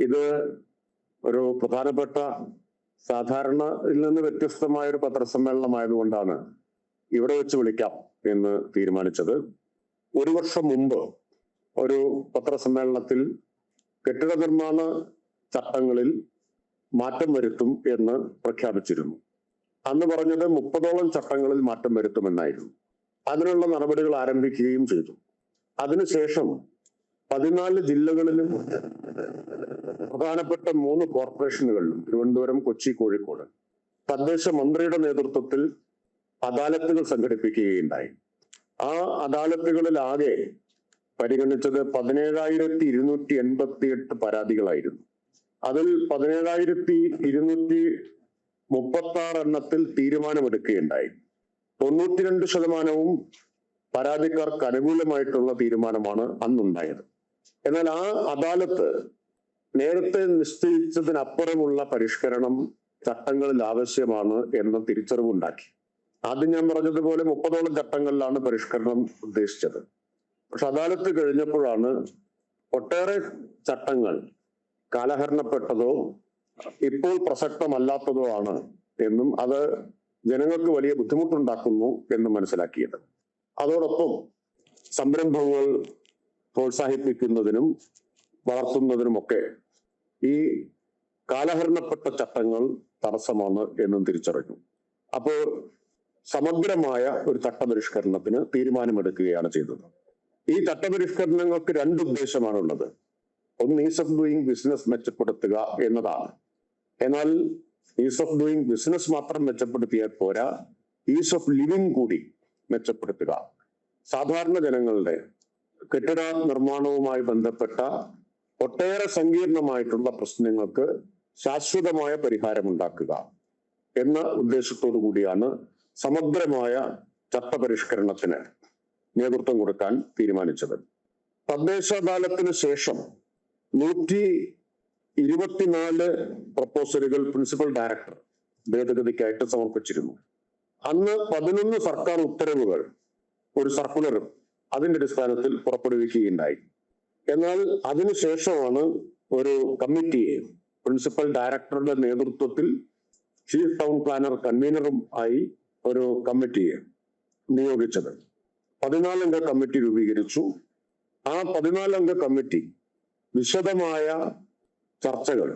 ഇത് ഒരു പ്രധാനപ്പെട്ട സാധാരണയിൽ നിന്ന് വ്യത്യസ്തമായ ഒരു പത്രസമ്മേളനമായതുകൊണ്ടാണ് ഇവിടെ വെച്ച് വിളിക്കാം എന്ന് തീരുമാനിച്ചത്. ഒരു വർഷം മുമ്പ് ഒരു പത്രസമ്മേളനത്തിൽ കെട്ടിട നിർമ്മാണ ചട്ടങ്ങളിൽ മാറ്റം വരുത്തും എന്ന് പ്രഖ്യാപിച്ചിരുന്നു. അന്ന് പറഞ്ഞത് 30ഓളം ചട്ടങ്ങളിൽ മാറ്റം വരുത്തുമെന്നായിരുന്നു. അതിനുള്ള നടപടികൾ ആരംഭിക്കുകയും ചെയ്തു. അതിനുശേഷം 14 ജില്ലകളിലും പ്രധാനപ്പെട്ട 3 കോർപ്പറേഷനുകളിലും തിരുവനന്തപുരം, കൊച്ചി, കോഴിക്കോട് തദ്ദേശ മന്ത്രിയുടെ നേതൃത്വത്തിൽ അദാലത്തുകൾ സംഘടിപ്പിക്കുകയുണ്ടായി. ആ അദാലത്തുകളിലാകെ പരിഗണിച്ചത് 17,288 പരാതികളായിരുന്നു. അതിൽ 17,236 എണ്ണത്തിൽ തീരുമാനമെടുക്കുകയുണ്ടായി. 92% പരാതിക്കാർക്ക് അനുകൂലമായിട്ടുള്ള തീരുമാനമാണ് അന്നുണ്ടായത്. എന്നാൽ ആ അദാലത്ത് നേരത്തെ നിശ്ചയിച്ചതിനപ്പുറമുള്ള പരിഷ്കരണം ചട്ടങ്ങളിൽ ആവശ്യമാണ് എന്ന തിരിച്ചറിവുണ്ടാക്കി. ആദ്യം ഞാൻ പറഞ്ഞതുപോലെ 30ഓളം ചട്ടങ്ങളിലാണ് പരിഷ്കരണം ഉദ്ദേശിച്ചത്. പക്ഷെ അദാലത്ത് കഴിഞ്ഞപ്പോഴാണ് ഒട്ടേറെ ചട്ടങ്ങൾ കാലഹരണപ്പെട്ടതോ ഇപ്പോൾ പ്രസക്തമല്ലാത്തതോ ആണ് എന്നും അത് ജനങ്ങൾക്ക് വലിയ ബുദ്ധിമുട്ടുണ്ടാക്കുന്നു എന്ന് മനസ്സിലാക്കിയത്. അതോടൊപ്പം സംരംഭങ്ങൾ പ്രോത്സാഹിപ്പിക്കുന്നതിനും വളർത്തുന്നതിനുമൊക്കെ ഈ കാലഹരണപ്പെട്ട ചട്ടങ്ങൾ തടസ്സമാണ് എന്നും തിരിച്ചറിഞ്ഞു. അപ്പോൾ സമഗ്രമായ ഒരു ചട്ടപരിഷ്കരണത്തിന് തീരുമാനമെടുക്കുകയാണ് ചെയ്തത്. ഈ ചട്ടപരിഷ്കരണങ്ങൾക്ക് 2 ഉദ്ദേശമാണുള്ളത്. ഒന്ന്, ഈസ് ഓഫ് ഡൂയിങ് ബിസിനസ് മെച്ചപ്പെടുത്തുക എന്നതാണ്. എന്നാൽ ഈസ് ഓഫ് ഡൂയിങ് ബിസിനസ് മാത്രം മെച്ചപ്പെടുത്തിയാൽ പോരാ, ഈസ് ഓഫ് ലിവിങ് കൂടി മെച്ചപ്പെടുത്തുക. സാധാരണ ജനങ്ങളുടെ കെട്ടിട നിർമ്മാണവുമായി ബന്ധപ്പെട്ട ഒട്ടേറെ സങ്കീർണമായിട്ടുള്ള പ്രശ്നങ്ങൾക്ക് ശാശ്വതമായ പരിഹാരമുണ്ടാക്കുക എന്ന ഉദ്ദേശത്തോടു കൂടിയാണ് സമഗ്രമായ ചട്ടപരിഷ്കരണത്തിന് നേതൃത്വം കൊടുക്കാൻ തീരുമാനിച്ചത്. തദ്ദേശ അദാലത്തിന് ശേഷം 124 പ്രപ്പോസലുകൾ പ്രിൻസിപ്പൽ ഡയറക്ടർ ഭേദഗതിക്കായിട്ട് സമർപ്പിച്ചിരുന്നു. അന്ന് 11 സർക്കാർ ഉത്തരവുകൾ, ഒരു സർക്കുലറും അതിന്റെ അടിസ്ഥാനത്തിൽ പുറപ്പെടുവിക്കുകയുണ്ടായി. എന്നാൽ അതിനുശേഷമാണ് ഒരു കമ്മിറ്റിയെ പ്രിൻസിപ്പൽ ഡയറക്ടറുടെ നേതൃത്വത്തിൽ ചീഫ് ടൗൺ പ്ലാനർ കൺവീനറും ആയി ഒരു കമ്മിറ്റിയെ നിയോഗിച്ചത്. 14 അംഗ കമ്മിറ്റി രൂപീകരിച്ചു. ആ 14 അംഗ കമ്മിറ്റി വിശദമായ ചർച്ചകൾ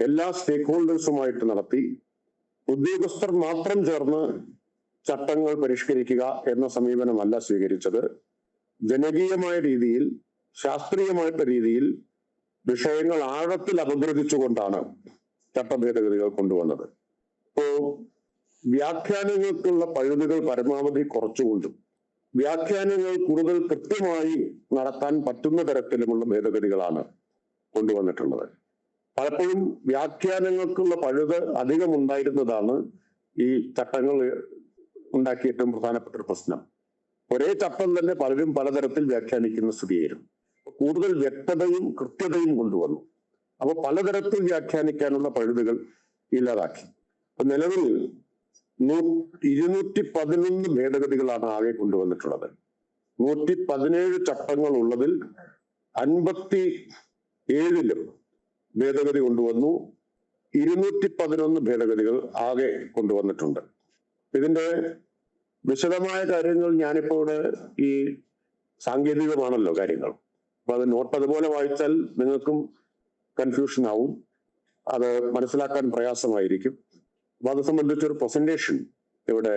എല്ലാ സ്റ്റേക്ക് ഹോൾഡേഴ്സുമായിട്ട് നടത്തി. ഉദ്യോഗസ്ഥർ മാത്രം ചേർന്ന് ചട്ടങ്ങൾ പരിഷ്കരിക്കുക എന്ന സമീപനമല്ല സ്വീകരിച്ചത്. ജനകീയമായ രീതിയിൽ, ശാസ്ത്രീയമായിട്ട് രീതിയിൽ വിഷയങ്ങൾ ആഴത്തിൽ അപഗ്രഥിച്ചുകൊണ്ടാണ് ചട്ടഭേദഗതികൾ കൊണ്ടുവന്നത്. ഇപ്പോ വ്യാഖ്യാനങ്ങൾക്കുള്ള പഴുതുകൾ പരമാവധി കുറച്ചുകൊണ്ടും വ്യാഖ്യാനങ്ങൾ കൂടുതൽ കൃത്യമായി നടത്താൻ പറ്റുന്ന തരത്തിലുമുള്ള ഭേദഗതികളാണ് കൊണ്ടുവന്നിട്ടുള്ളത്. പലപ്പോഴും വ്യാഖ്യാനങ്ങൾക്കുള്ള പഴുത് അധികം ഉണ്ടായിരുന്നതാണ് ഈ ചട്ടങ്ങൾ ഉണ്ടാക്കിയ ഏറ്റവും പ്രധാനപ്പെട്ട ഒരു പ്രശ്നം. ഒരേ ചട്ടം തന്നെ പലരും പലതരത്തിൽ വ്യാഖ്യാനിക്കുന്ന സ്ഥിതിയായിരുന്നു. കൂടുതൽ വ്യക്തതയും കൃത്യതയും കൊണ്ടുവന്നു. അപ്പൊ പലതരത്തിൽ വ്യാഖ്യാനിക്കാനുള്ള പഴുതുകൾ ഇല്ലാതാക്കി. നിലവിൽ 211 ഭേദഗതികളാണ് ആകെ കൊണ്ടുവന്നിട്ടുള്ളത്. 117 ചട്ടങ്ങൾ ഉള്ളതിൽ 57 ഭേദഗതി കൊണ്ടുവന്നു. 211 ഭേദഗതികൾ ആകെ കൊണ്ടുവന്നിട്ടുണ്ട്. ഇതിന്റെ വിശദമായ കാര്യങ്ങൾ ഞാനിപ്പോ ഇവിടെ, ഈ സാങ്കേതികമാണല്ലോ കാര്യങ്ങൾ, അപ്പൊ അത് നോട്ട് അതുപോലെ വായിച്ചാൽ നിങ്ങൾക്കും കൺഫ്യൂഷൻ ആവും, അത് മനസ്സിലാക്കാൻ പ്രയാസമായിരിക്കും. അപ്പൊ അത് സംബന്ധിച്ചൊരു പ്രസന്റേഷൻ ഇവിടെ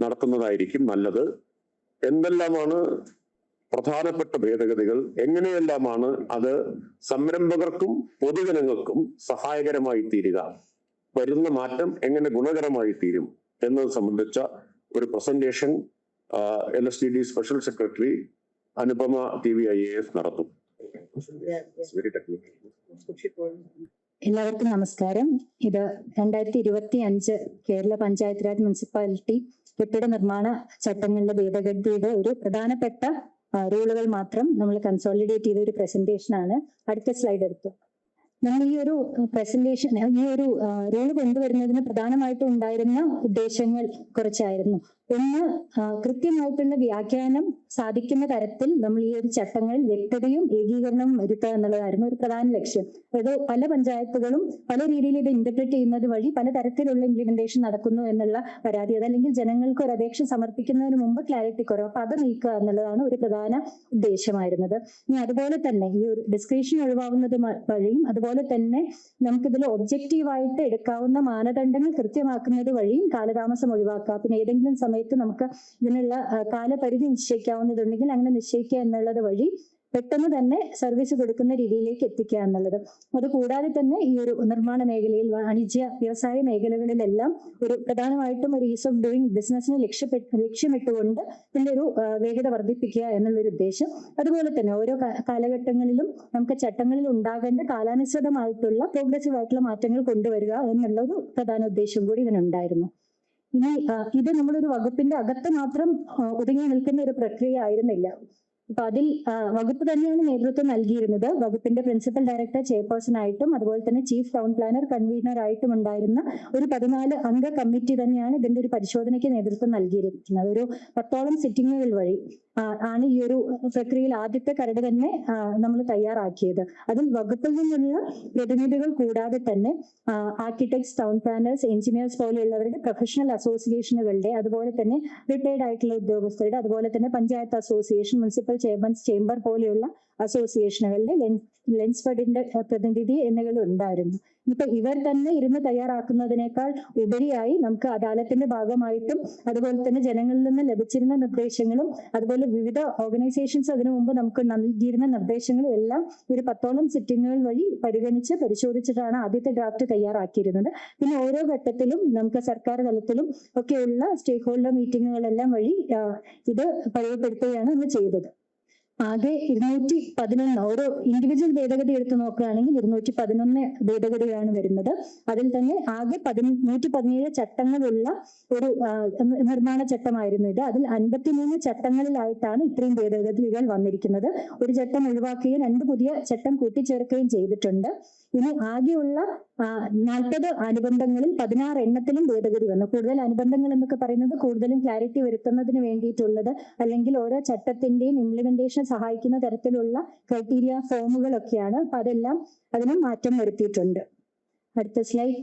നടത്തുന്നതായിരിക്കും നല്ലത്. എന്തെല്ലാമാണ് പ്രധാനപ്പെട്ട ഭേദഗതികൾ, എങ്ങനെയെല്ലാമാണ് അത് സംരംഭകർക്കും പൊതുജനങ്ങൾക്കും സഹായകരമായി തീരുക, വരുന്ന മാറ്റം എങ്ങനെ ഗുണകരമായി തീരും എന്നത് സംബന്ധിച്ച ഒരു presentation LSTD special secretary Anupama TV IAS നടത്തും. എല്ലാവർക്കും നമസ്കാരം. ഇത് 2025 കേരള പഞ്ചായത്ത് രാജ് മുനിസിപ്പാലിറ്റി കെട്ടിട നിർമ്മാണ ചട്ടങ്ങളുടെ ഭേദഗതിയുടെ ഒരു പ്രധാനപ്പെട്ട റൂളുകൾ മാത്രം നമ്മൾ കൺസോളിഡേറ്റ് ചെയ്ത ഒരു പ്രസന്റേഷൻ ആണ്. അടുത്ത സ്ലൈഡ് എടുത്തു. നമ്മൾ ഈ ഒരു പ്രസന്റേഷൻ, ഈ ഒരു റൂൾ കൊണ്ടുവരുന്നതിന് പ്രധാനമായിട്ടും ഉണ്ടായിരുന്ന ഉദ്ദേശങ്ങൾ കുറച്ചായിരുന്നു. എന്ന് കൃത്യമായിട്ടുള്ള വ്യാഖ്യാനം സാധിക്കുന്ന തരത്തിൽ നമ്മൾ ഈ ഒരു ചട്ടങ്ങളിൽ വ്യക്തതയും ഏകീകരണവും വരുത്തുക എന്നുള്ളതായിരുന്നു ഒരു പ്രധാന ലക്ഷ്യം. അതായത് പല പഞ്ചായത്തുകളും പല രീതിയിൽ ഇത് ഇന്റർപ്രറ്റ് ചെയ്യുന്നത് വഴി പലതരത്തിലുള്ള ഇംപ്ലിമെന്റേഷൻ നടക്കുന്നു എന്നുള്ള പരാതി, അതല്ലെങ്കിൽ ജനങ്ങൾക്ക് ഒരു അപേക്ഷ സമർപ്പിക്കുന്നതിന് മുമ്പ് ക്ലാരിറ്റി കുറവ്, അപ്പൊ അത് നീക്കുക എന്നുള്ളതാണ് ഒരു പ്രധാന ഉദ്ദേശമായിരുന്നത്. ഇനി അതുപോലെ തന്നെ ഈ ഒരു ഡിസ്ക്രിപ്ഷൻ ഒഴിവാകുന്നത് വഴിയും അതുപോലെ തന്നെ നമുക്കിതിൽ ഒബ്ജക്റ്റീവായിട്ട് എടുക്കാവുന്ന മാനദണ്ഡങ്ങൾ കൃത്യമാക്കുന്നത് വഴിയും കാലതാമസം ഒഴിവാക്കുക. പിന്നെ ഏതെങ്കിലും സമയത്ത് നമുക്ക് ഇതിനുള്ള കാലപരിധി നിശ്ചയിക്കാവുന്നതുണ്ടെങ്കിൽ അങ്ങനെ നിശ്ചയിക്കുക എന്നുള്ളത് വഴി പെട്ടെന്ന് തന്നെ സർവീസ് കൊടുക്കുന്ന രീതിയിലേക്ക് എത്തിക്കുക എന്നുള്ളത്. അതുകൂടാതെ തന്നെ ഈ ഒരു നിർമ്മാണ മേഖലയിൽ, വാണിജ്യ വ്യവസായ മേഖലകളിലെല്ലാം ഒരു പ്രധാനമായിട്ടും ഒരു ഈസ് ഓഫ് ഡൂയിങ് ബിസിനസിനെ ലക്ഷ്യമിട്ടുകൊണ്ട് ഇതിന്റെ ഒരു വേഗത വർദ്ധിപ്പിക്കുക എന്നുള്ളൊരു ഉദ്ദേശം. അതുപോലെ തന്നെ ഓരോ കാലഘട്ടങ്ങളിലും നമുക്ക് ചട്ടങ്ങളിൽ ഉണ്ടാകേണ്ട കാലാനുസൃതമായിട്ടുള്ള പ്രോഗ്രസീവ് ആയിട്ടുള്ള മാറ്റങ്ങൾ കൊണ്ടുവരിക എന്നുള്ള ഒരു പ്രധാന ഉദ്ദേശം കൂടി ഇതിനുണ്ടായിരുന്നു. ഇനി ഇത് നമ്മളൊരു വകുപ്പിന്റെ അകത്ത് മാത്രം ഒതുങ്ങി നിൽക്കുന്ന ഒരു പ്രക്രിയ ആയിരുന്നില്ല. അപ്പൊ അതിൽ വകുപ്പ് തന്നെയാണ് നേതൃത്വം നൽകിയിരുന്നത്. വകുപ്പിന്റെ പ്രിൻസിപ്പൽ ഡയറക്ടർ ചെയർപേഴ്സൺ ആയിട്ടും അതുപോലെ തന്നെ ചീഫ് ടൗൺ പ്ലാനർ കൺവീനർ ആയിട്ടും ഉണ്ടായിരുന്ന ഒരു 14 അംഗ കമ്മിറ്റി തന്നെയാണ് ഇതിന്റെ ഒരു പരിശോധനയ്ക്ക് നേതൃത്വം നൽകിയിരിക്കുന്നത്. ഒരു 10ഓളം സിറ്റിങ്ങുകൾ വഴി ആണ് ഈ ഒരു പ്രക്രിയയിൽ ആദ്യത്തെ കരട് തന്നെ നമ്മൾ തയ്യാറാക്കിയത്. അതിൽ വകുപ്പിൽ നിന്നുള്ള പ്രതിനിധികൾ കൂടാതെ തന്നെ ആർക്കിടെക്ട്സ്, ടൗൺ പ്ലാനേഴ്സ്, എഞ്ചിനീയേഴ്സ് പോലെയുള്ളവരുടെ പ്രൊഫഷണൽ അസോസിയേഷനുകളുടെ, അതുപോലെ തന്നെ റിട്ടയർഡ് ആയിട്ടുള്ള ഉദ്യോഗസ്ഥരുടെ, അതുപോലെ തന്നെ panchayat association, municipal chairmans chamber പോലെയുള്ള അസോസിയേഷനുകളുടെ, ലെൻസ്ഫെഡിന്റെ പ്രതിനിധി എന്നിവരും ഉണ്ടായിരുന്നു. ഇപ്പൊ ഇവർ തന്നെ ഇരുന്ന് തയ്യാറാക്കുന്നതിനേക്കാൾ ഉപരിയായി നമുക്ക് അദാലത്തിന്റെ ഭാഗമായിട്ടും അതുപോലെ തന്നെ ജനങ്ങളിൽ നിന്ന് ലഭിച്ചിരുന്ന നിർദ്ദേശങ്ങളും അതുപോലെ വിവിധ ഓർഗനൈസേഷൻസ് അതിനു മുമ്പ് നമുക്ക് നൽകിയിരുന്ന നിർദ്ദേശങ്ങളും എല്ലാം ഒരു 10ഓളം സിറ്റിങ്ങുകൾ വഴി പരിഗണിച്ച് പരിശോധിച്ചിട്ടാണ് ആദ്യത്തെ ഡ്രാഫ്റ്റ് തയ്യാറാക്കിയിരുന്നത്. പിന്നെ ഓരോ ഘട്ടത്തിലും നമുക്ക് സർക്കാർ തലത്തിലും ഒക്കെയുള്ള സ്റ്റേക്ക് ഹോൾഡർ മീറ്റിങ്ങുകളെല്ലാം വഴി ഇത് പരിചയപ്പെടുത്തുകയാണ് നമ്മൾ ചെയ്തത്. ആകെ 211 ഓരോ ഇൻഡിവിജ്വൽ ഭേദഗതി എടുത്ത് നോക്കുകയാണെങ്കിൽ 211 ഭേദഗതികളാണ് വരുന്നത്. അതിൽ തന്നെ ആകെ 117 ചട്ടങ്ങളുള്ള ഒരു നിർമ്മാണ ചട്ടമായിരുന്നു ഇത്. അതിൽ 53 ചട്ടങ്ങളിലായിട്ടാണ് ഇത്രയും ഭേദഗതികൾ വന്നിരിക്കുന്നത്. ഒരു ചട്ടം ഒഴിവാക്കുകയും 2 പുതിയ ചട്ടം കൂട്ടിച്ചേർക്കുകയും ചെയ്തിട്ടുണ്ട്. ഇനി ആകെയുള്ള 40 അനുബന്ധങ്ങളിൽ 16 എണ്ണത്തിലും ഭേദഗതി വന്നു. കൂടുതൽ അനുബന്ധങ്ങൾ എന്നൊക്കെ പറയുന്നത് കൂടുതലും ക്ലാരിറ്റി വരുത്തുന്നതിന് വേണ്ടിയിട്ടുള്ളത്, അല്ലെങ്കിൽ ഓരോ ചട്ടത്തിന്റെയും ഇംപ്ലിമെന്റേഷൻ സഹായിക്കുന്ന തരത്തിലുള്ള ക്രൈറ്റീരിയ ഫോമുകളൊക്കെയാണ്. അപ്പൊ അതെല്ലാം അതിനും മാറ്റം വരുത്തിയിട്ടുണ്ട്. അടുത്ത സ്ലൈഡ്.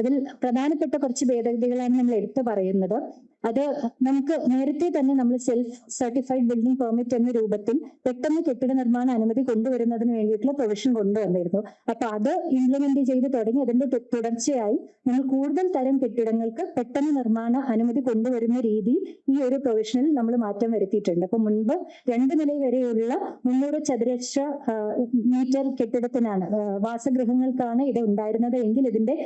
അതിൽ പ്രധാനപ്പെട്ട കുറച്ച് ഭേദഗതികളാണ് നമ്മൾ എടുത്തു പറയുന്നത്. അത് നമുക്ക് നേരത്തെ തന്നെ നമ്മൾ സെൽഫ് സർട്ടിഫൈഡ് ബിൽഡിംഗ് പെർമിറ്റ് എന്ന രൂപത്തിൽ പെട്ടെന്ന് കെട്ടിട നിർമ്മാണ അനുമതി കൊണ്ടുവരുന്നതിന് വേണ്ടിയിട്ടുള്ള പ്രൊവിഷൻ കൊണ്ടുവന്നിരുന്നു. അപ്പൊ അത് ഇംപ്ലിമെന്റ് ചെയ്ത് തുടങ്ങി അതിന്റെ തുടർച്ചയായി നമ്മൾ കൂടുതൽ തരം കെട്ടിടങ്ങൾക്ക് പെട്ടെന്ന് നിർമ്മാണ അനുമതി കൊണ്ടുവരുന്ന രീതി ഈ ഒരു പ്രൊവിഷനിൽ നമ്മൾ മാറ്റം വരുത്തിയിട്ടുണ്ട്. അപ്പൊ മുൻപ് 2 നില വരെയുള്ള 300 ചതുരശ്ര മീറ്റർ കെട്ടിടത്തിനാണ്, വാസഗൃഹങ്ങൾക്കാണ് ഇത് ഉണ്ടായിരുന്നത് എങ്കിൽ ഇതിന്റെ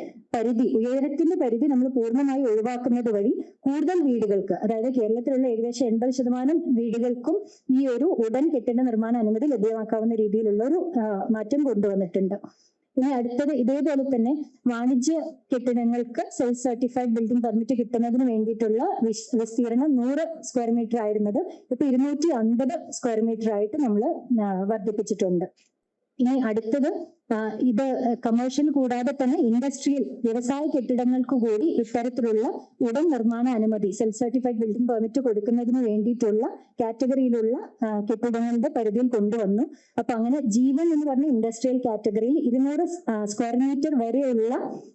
ഉയരത്തിന്റെ പരിധി നമ്മൾ പൂർണ്ണമായി ഒഴിവാക്കുന്നത് വഴി കൂടുതൽ വീടുകൾക്ക്, അതായത് കേരളത്തിലുള്ള ഏകദേശം 80% വീടുകൾക്കും ഈ ഒരു ഉടൻ കെട്ടിട നിർമ്മാണ അനുമതി ലഭ്യമാക്കാവുന്ന രീതിയിലുള്ള ഒരു മാറ്റം കൊണ്ടുവന്നിട്ടുണ്ട്. ഇനി അടുത്തത് ഇതേപോലെ തന്നെ വാണിജ്യ കെട്ടിടങ്ങൾക്ക് സെൽഫ് സർട്ടിഫൈഡ് ബിൽഡിംഗ് പെർമിറ്റ് കിട്ടുന്നതിന് വേണ്ടിയിട്ടുള്ള വിസ്തീർണം 100 സ്ക്വയർ മീറ്റർ ആയിരുന്നത് ഇപ്പൊ 250 സ്ക്വയർ മീറ്റർ ആയിട്ട് നമ്മൾ വർദ്ധിപ്പിച്ചിട്ടുണ്ട്. ഇനി അടുത്തത് ഇത് കമേഴ്ഷ്യൽ കൂടാതെ തന്നെ ഇൻഡസ്ട്രിയൽ വ്യവസായ കെട്ടിടങ്ങൾക്ക് കൂടി ഇത്തരത്തിലുള്ള ഉടൻ നിർമ്മാണ അനുമതി സെൽഫ് സർട്ടിഫൈഡ് ബിൽഡിംഗ് പെർമിറ്റ് കൊടുക്കുന്നതിന് വേണ്ടിയിട്ടുള്ള കാറ്റഗറിയിലുള്ള കെട്ടിടങ്ങളുടെ പരിധിയിൽ കൊണ്ടുവന്നു. അപ്പൊ അങ്ങനെ G1 എന്ന് പറഞ്ഞ ഇൻഡസ്ട്രിയൽ കാറ്റഗറിയിൽ 200 സ്ക്വയർ മീറ്റർ വരെയുള്ള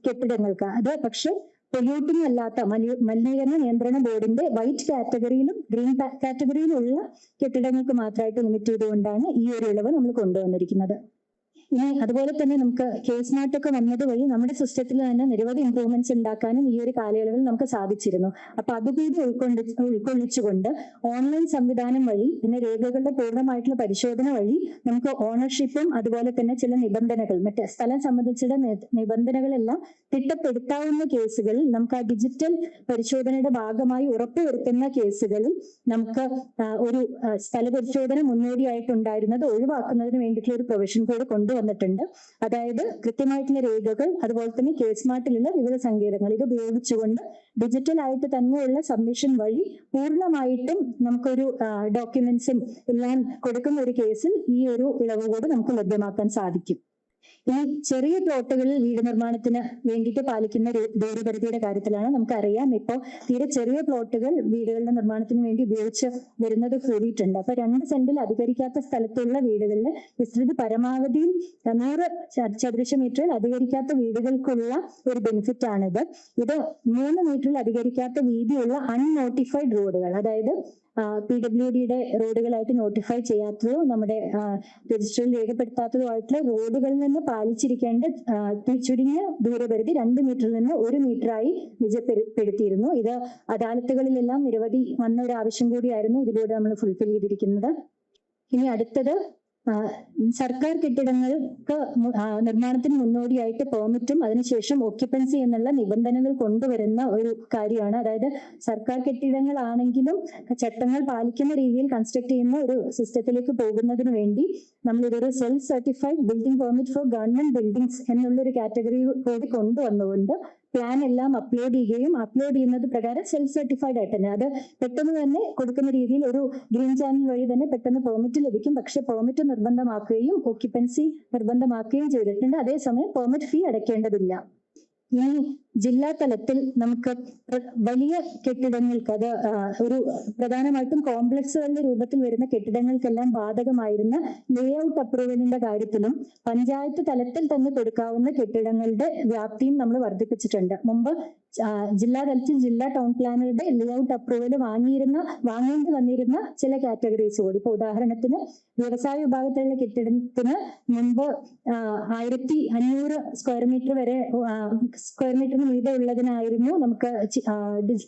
കെട്ടിടങ്ങൾക്ക്, അത് പക്ഷെ പൊല്യൂട്ടിംഗ് അല്ലാത്ത മലിനീകരണ നിയന്ത്രണ ബോർഡിന്റെ വൈറ്റ് കാറ്റഗറിയിലും ഗ്രീൻ കാറ്റഗറിയിലുള്ള കെട്ടിടങ്ങൾക്ക് മാത്രമായിട്ട് ലിമിറ്റ് ചെയ്തുകൊണ്ടാണ് ഈ ഒരു ഇളവ് നമ്മൾ കൊണ്ടുവന്നിരിക്കുന്നത്. ഇനി അതുപോലെ തന്നെ നമുക്ക് കേസ് മാറ്റൊക്കെ വന്നത് വഴി നമ്മുടെ സിസ്റ്റത്തിൽ തന്നെ നിരവധി ഇംപ്രൂവ്മെന്റ്സ് ഉണ്ടാക്കാനും ഈ ഒരു കാലയളവിൽ നമുക്ക് സാധിച്ചിരുന്നു. അപ്പൊ അതുകൂടി ഉൾക്കൊള്ളിച്ചുകൊണ്ട് ഓൺലൈൻ സംവിധാനം വഴി പിന്നെ രേഖകളുടെ പൂർണ്ണമായിട്ടുള്ള പരിശോധന വഴി നമുക്ക് ഓണർഷിപ്പും അതുപോലെ തന്നെ ചില നിബന്ധനകൾ, മറ്റേ സ്ഥലം സംബന്ധിച്ചുള്ള നിബന്ധനകളെല്ലാം തിട്ടപ്പെടുത്താവുന്ന കേസുകളിൽ നമുക്ക് ആ ഡിജിറ്റൽ പരിശോധനയുടെ ഭാഗമായി ഉറപ്പുവരുത്തുന്ന കേസുകളിൽ നമുക്ക് ഒരു സ്ഥല പരിശോധന മുന്നോടിയായിട്ടുണ്ടായിരുന്നത് ഒഴിവാക്കുന്നതിന് വേണ്ടിയിട്ടുള്ള ഒരു പ്രൊവിഷൻ കൂടെ കൊണ്ടുവന്നിട്ടുണ്ട്. അതായത് കൃത്യമായിട്ടുള്ള രേഖകൾ അതുപോലെ തന്നെ കേസ് മാർട്ടിലുള്ള വിവിധ സങ്കേതങ്ങൾ ഇത് ഉപയോഗിച്ചുകൊണ്ട് ഡിജിറ്റൽ ആയിട്ട് തന്നെയുള്ള സബ്മിഷൻ വഴി പൂർണ്ണമായിട്ടും നമുക്കൊരു ഡോക്യുമെന്റ്സും എല്ലാം കൊടുക്കുന്ന ഒരു കേസിൽ ഈ ഒരു ഇളവ് കൂടെ നമുക്ക് ലഭ്യമാക്കാൻ സാധിക്കും. ഇനി ചെറിയ പ്ലോട്ടുകളിൽ വീട് നിർമ്മാണത്തിന് വേണ്ടിയിട്ട് പാലിക്കുന്ന ദൂരപരിധിയുടെ കാര്യത്തിലാണ് നമുക്കറിയാം ഇപ്പോൾ തീരെ ചെറിയ പ്ലോട്ടുകൾ വീടുകളുടെ നിർമ്മാണത്തിന് വേണ്ടി ഉപയോഗിച്ച് വരുന്നത് കൂടിയിട്ടുണ്ട്. അപ്പൊ 2 സെന്റിൽ അധികരിക്കാത്ത സ്ഥലത്തുള്ള വീടുകളിൽ വിസ്തൃതി പരമാവധി 100 ചതുരശ്ര മീറ്ററിൽ അധികരിക്കാത്ത വീടുകൾക്കുള്ള ഒരു ബെനിഫിറ്റ് ആണിത്. ഇത് 3 മീറ്ററിൽ അധികരിക്കാത്ത വീതിയുള്ള അൺനോട്ടിഫൈഡ് റോഡുകൾ, അതായത് PWDയുടെ റോഡുകളായിട്ട് നോട്ടിഫൈ ചെയ്യാത്തതോ നമ്മുടെ രജിസ്റ്ററിൽ രേഖപ്പെടുത്താത്തതുമായിട്ടുള്ള റോഡുകളിൽ നിന്ന് പാലിച്ചിരിക്കേണ്ട ചുരുങ്ങിയ ദൂരപരിധി 2 മീറ്ററിൽ നിന്ന് 1 മീറ്ററായി നിജപ്പെടുത്തിയിരുന്നു. ഇത് അദാലത്തുകളിലെല്ലാം നിരവധി വന്ന ഒരു ആവശ്യം കൂടിയായിരുന്നു ഇതിലൂടെ നമ്മൾ ഫുൾഫിൽ ചെയ്തിരിക്കുന്നത്. ഇനി അടുത്തത് സർക്കാർ കെട്ടിടങ്ങൾക്ക് നിർമ്മാണത്തിന് മുന്നോടിയായിട്ട് പെർമിറ്റും അതിനുശേഷം ഓക്യുപ്പൻസി എന്നുള്ള നിബന്ധനകൾ കൊണ്ടുവരുന്ന ഒരു കാര്യമാണ്. അതായത് സർക്കാർ കെട്ടിടങ്ങളാണെങ്കിലും ചട്ടങ്ങൾ പാലിക്കുന്ന രീതിയിൽ കൺസ്ട്രക്ട് ചെയ്യുന്ന ഒരു സിസ്റ്റത്തിലേക്ക് പോകുന്നതിന് വേണ്ടി നമ്മൾ ഇതൊരു self certified building permit four government buildings എന്നുള്ളൊരു കാറ്റഗറി കൂടി കൊണ്ടുവന്നുകൊണ്ട് പ്ലാൻ എല്ലാം അപ്ലോഡ് ചെയ്യുകയും അപ്ലോഡ് ചെയ്യുന്നത് പ്രകാരം സെൽഫ് സർട്ടിഫൈഡ് ആയിട്ട് തന്നെ അത് പെട്ടെന്ന് തന്നെ കൊടുക്കുന്ന രീതിയിൽ ഒരു ഗ്രീൻ ചാനൽ വഴി തന്നെ പെട്ടെന്ന് പെർമിറ്റ് ലഭിക്കും. പക്ഷെ പെർമിറ്റ് നിർബന്ധമാക്കുകയും ഓക്യുപ്പൻസി നിർബന്ധമാക്കുകയും ചെയ്തിട്ടുണ്ട്. അതേസമയം പെർമിറ്റ് ഫീ അടയ്ക്കേണ്ടതില്ല. ഈ ജില്ലാ തലത്തിൽ നമുക്ക് വലിയ കെട്ടിടങ്ങൾക്ക്, അത് ഒരു പ്രധാനമായിട്ടും കോംപ്ലക്സുകളുടെ രൂപത്തിൽ വരുന്ന കെട്ടിടങ്ങൾക്കെല്ലാം ബാധകമായിരുന്ന ലേഔട്ട് അപ്രൂവലിന്റെ കാര്യത്തിലും പഞ്ചായത്ത് തലത്തിൽ തന്നെ കൊടുക്കാവുന്ന കെട്ടിടങ്ങളുടെ വ്യാപ്തിയും നമ്മൾ വർദ്ധിപ്പിച്ചിട്ടുണ്ട്. മുമ്പ് ജില്ലാ തലത്തിൽ ജില്ലാ ടൗൺ പ്ലാനറുടെ ലേഔട്ട് അപ്രൂവൽ വാങ്ങേണ്ടി വന്നിരുന്ന ചില കാറ്റഗറീസ് കൂടി. ഇപ്പൊ ഉദാഹരണത്തിന് വ്യവസായ വിഭാഗത്തിലുള്ള കെട്ടിടത്തിന് മുൻപ് 1500 സ്ക്വയർ മീറ്റർ വീതം ഉള്ളതിനായിരുന്നു നമുക്ക്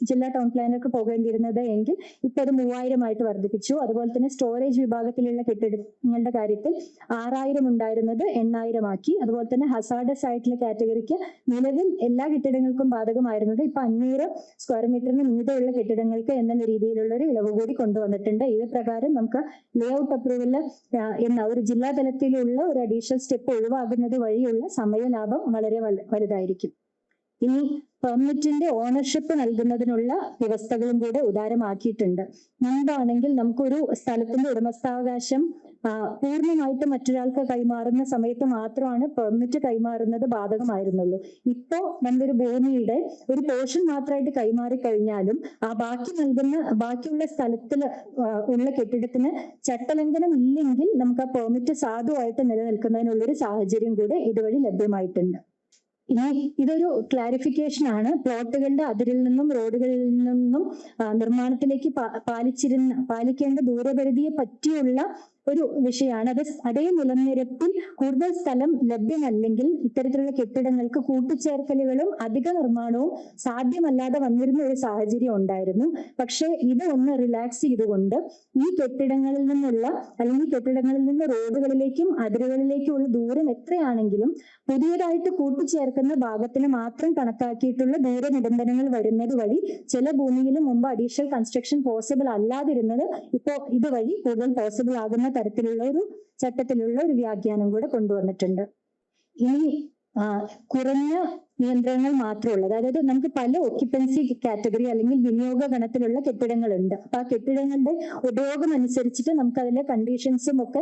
ജില്ലാ ടൗൺ പ്ലാനർക്ക് പോകേണ്ടിയിരുന്നത് എങ്കിൽ ഇപ്പൊ അത് 3000 ആയിട്ട് വർദ്ധിപ്പിച്ചു. അതുപോലെ തന്നെ സ്റ്റോറേജ് വിഭാഗത്തിലുള്ള കെട്ടിടങ്ങളുടെ കാര്യത്തിൽ 6000 ഉണ്ടായിരുന്നത് 8000 ആക്കി. അതുപോലെ തന്നെ ഹസാർഡസ് ആയിട്ടുള്ള കാറ്റഗറിക്ക് നിലവിൽ എല്ലാ കെട്ടിടങ്ങൾക്കും ബാധകമായിരുന്നത് ഇപ്പൊ 500 സ്ക്വയർ മീറ്ററിന് മീതമുള്ള കെട്ടിടങ്ങൾക്ക് എന്നുള്ള രീതിയിലുള്ള ഒരു ഇളവ് കൂടി കൊണ്ടുവന്നിട്ടുണ്ട്. ഇത് പ്രകാരം നമുക്ക് ലേഔട്ട് അപ്രൂവൽ എന്ന ഒരു ജില്ലാ തലത്തിലുള്ള ഒരു അഡീഷണൽ സ്റ്റെപ്പ് ഒഴിവാകുന്നത് വഴിയുള്ള സമയലാഭം വളരെ വലുതായിരിക്കും. ഇനി പെർമിറ്റിന്റെ ഓണർഷിപ്പ് നൽകുന്നതിനുള്ള വ്യവസ്ഥകളും കൂടെ ഉദാരമാക്കിയിട്ടുണ്ട്. മുൻപാണെങ്കിൽ നമുക്കൊരു സ്ഥലത്തിന്റെ ഉടമസ്ഥാവകാശം പൂർണ്ണമായിട്ട് മറ്റൊരാൾക്ക് കൈമാറുന്ന സമയത്ത് മാത്രമാണ് പെർമിറ്റ് കൈമാറുന്നത് ബാധകമായിരുന്നുള്ളൂ. ഇപ്പോ നമ്മളൊരു ഭൂമിയുടെ ഒരു പോർഷൻ മാത്രമായിട്ട് കൈമാറി കഴിഞ്ഞാലും ബാക്കിയുള്ള സ്ഥലത്തിൽ ഉള്ള കെട്ടിടത്തിന് ചട്ടലംഘനം ഇല്ലെങ്കിൽ നമുക്ക് ആ പെർമിറ്റ് സാധുവായിട്ട് നിലനിൽക്കുന്നതിനുള്ളൊരു സാഹചര്യം കൂടെ ഇതുവഴി ലഭ്യമായിട്ടുണ്ട്. ഇനി ഇതൊരു ക്ലാരിഫിക്കേഷൻ ആണ്. പ്ലോട്ടുകളുടെ അതിരിൽ നിന്നും റോഡുകളിൽ നിന്നും നിർമ്മാണത്തിലേക്ക് പാലിക്കേണ്ട ദൂരപരിധിയെ പറ്റിയുള്ള ഒരു വിഷയമാണ്. അതേ നിലനിരപ്പിൽ കൂടുതൽ സ്ഥലം ലഭ്യമല്ലെങ്കിൽ ഇത്തരത്തിലുള്ള കെട്ടിടങ്ങൾക്ക് കൂട്ടിച്ചേർക്കലുകളും അധിക നിർമ്മാണവും സാധ്യമല്ലാതെ വന്നിരുന്ന ഒരു സാഹചര്യം ഉണ്ടായിരുന്നു. പക്ഷെ ഇത് ഒന്ന് റിലാക്സ് ചെയ്തുകൊണ്ട് ഈ കെട്ടിടങ്ങളിൽ നിന്ന് റോഡുകളിലേക്കും അതിരുകളിലേക്കുമുള്ള ദൂരം എത്രയാണെങ്കിലും പുതിയതായിട്ട് കൂട്ടിച്ചേർക്കുന്ന ഭാഗത്തിന് മാത്രം കണക്കാക്കിയിട്ടുള്ള ദൂര നിബന്ധനകൾ വരുന്നത് വഴി ചില ഭൂമിയിൽ മുമ്പ് അഡീഷണൽ കൺസ്ട്രക്ഷൻ പോസിബിൾ അല്ലാതിരുന്നത് ഇപ്പോൾ ഇതുവഴി കൂടുതൽ പോസിബിൾ ആകുന്ന തരത്തിലുള്ള ഒരു ചട്ടത്തിലുള്ള ഒരു വ്യാഖ്യാനം കൂടെ കൊണ്ടുവന്നിട്ടുണ്ട്. ഇനി കുറഞ്ഞ നിയന്ത്രണങ്ങൾ മാത്രമുള്ളത്, അതായത് നമുക്ക് പല ഓക്യുപ്പൻസി കാറ്റഗറി അല്ലെങ്കിൽ വിനിയോഗ ഗണത്തിലുള്ള കെട്ടിടങ്ങളുണ്ട്. അപ്പൊ ആ കെട്ടിടങ്ങളുടെ ഉപയോഗം അനുസരിച്ചിട്ട് നമുക്ക് അതിലെ കണ്ടീഷൻസും ഒക്കെ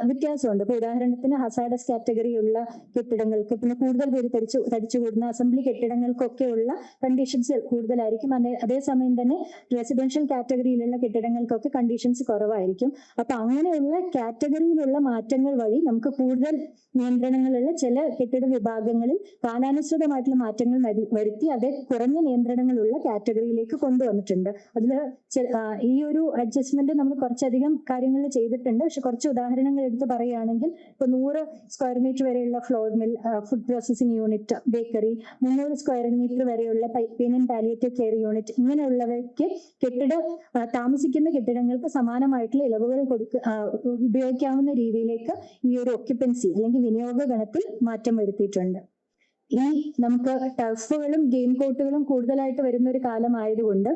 വ്യത്യാസമുണ്ട്. ഇപ്പൊ ഉദാഹരണത്തിന് ഹസാർഡസ് കാറ്റഗറിയുള്ള കെട്ടിടങ്ങൾക്ക്, പിന്നെ കൂടുതൽ പേര് തടിച്ചുകൂടുന്ന അസംബ്ലി കെട്ടിടങ്ങൾക്കൊക്കെയുള്ള കണ്ടീഷൻസ് കൂടുതലായിരിക്കും. അതേസമയം തന്നെ റെസിഡൻഷ്യൽ കാറ്റഗറിയിലുള്ള കെട്ടിടങ്ങൾക്കൊക്കെ കണ്ടീഷൻസ് കുറവായിരിക്കും. അപ്പൊ അങ്ങനെയുള്ള കാറ്റഗറിയിലുള്ള മാറ്റങ്ങൾ വഴി നമുക്ക് കൂടുതൽ നിയന്ത്രണങ്ങളുള്ള ചില കെട്ടിട വിഭാഗങ്ങളിൽ കാലാനുസൃതമായിട്ടുള്ള മാറ്റങ്ങൾ വരുത്തി അത് കുറഞ്ഞ നിയന്ത്രണങ്ങളുള്ള കാറ്റഗറിയിലേക്ക് കൊണ്ടുവന്നിട്ടുണ്ട്. അതിൽ ഈ ഒരു അഡ്ജസ്റ്റ്മെന്റ് നമ്മൾ കുറച്ചധികം കാര്യങ്ങൾ ചെയ്തിട്ടുണ്ട്. പക്ഷെ കുറച്ച് ഉദാഹരണങ്ങൾ എടുത്ത് പറയുകയാണെങ്കിൽ ഇപ്പൊ 100 സ്ക്വയർ മീറ്റർ വരെയുള്ള flour mill, food processing unit, bakery, 300 square metre വരെയുള്ള pain and palliative care unit, ഇങ്ങനെയുള്ളവയ്ക്ക് താമസിക്കുന്ന കെട്ടിടങ്ങൾക്ക് സമാനമായിട്ടുള്ള ഇളവുകൾ ഉപയോഗിക്കാവുന്ന രീതിയിലേക്ക് ഈ ഒരു ഓക്യുപ്പൻസി അല്ലെങ്കിൽ വിനിയോഗ ഗണത്തിൽ മാറ്റം വരുത്തിയിട്ടുണ്ട്. ഈ നമുക്ക് ടർഫുകളും ഗെയിം കോർട്ടുകളും കൂടുതലായിട്ട് വരുന്ന ഒരു കാലമായതുകൊണ്ട്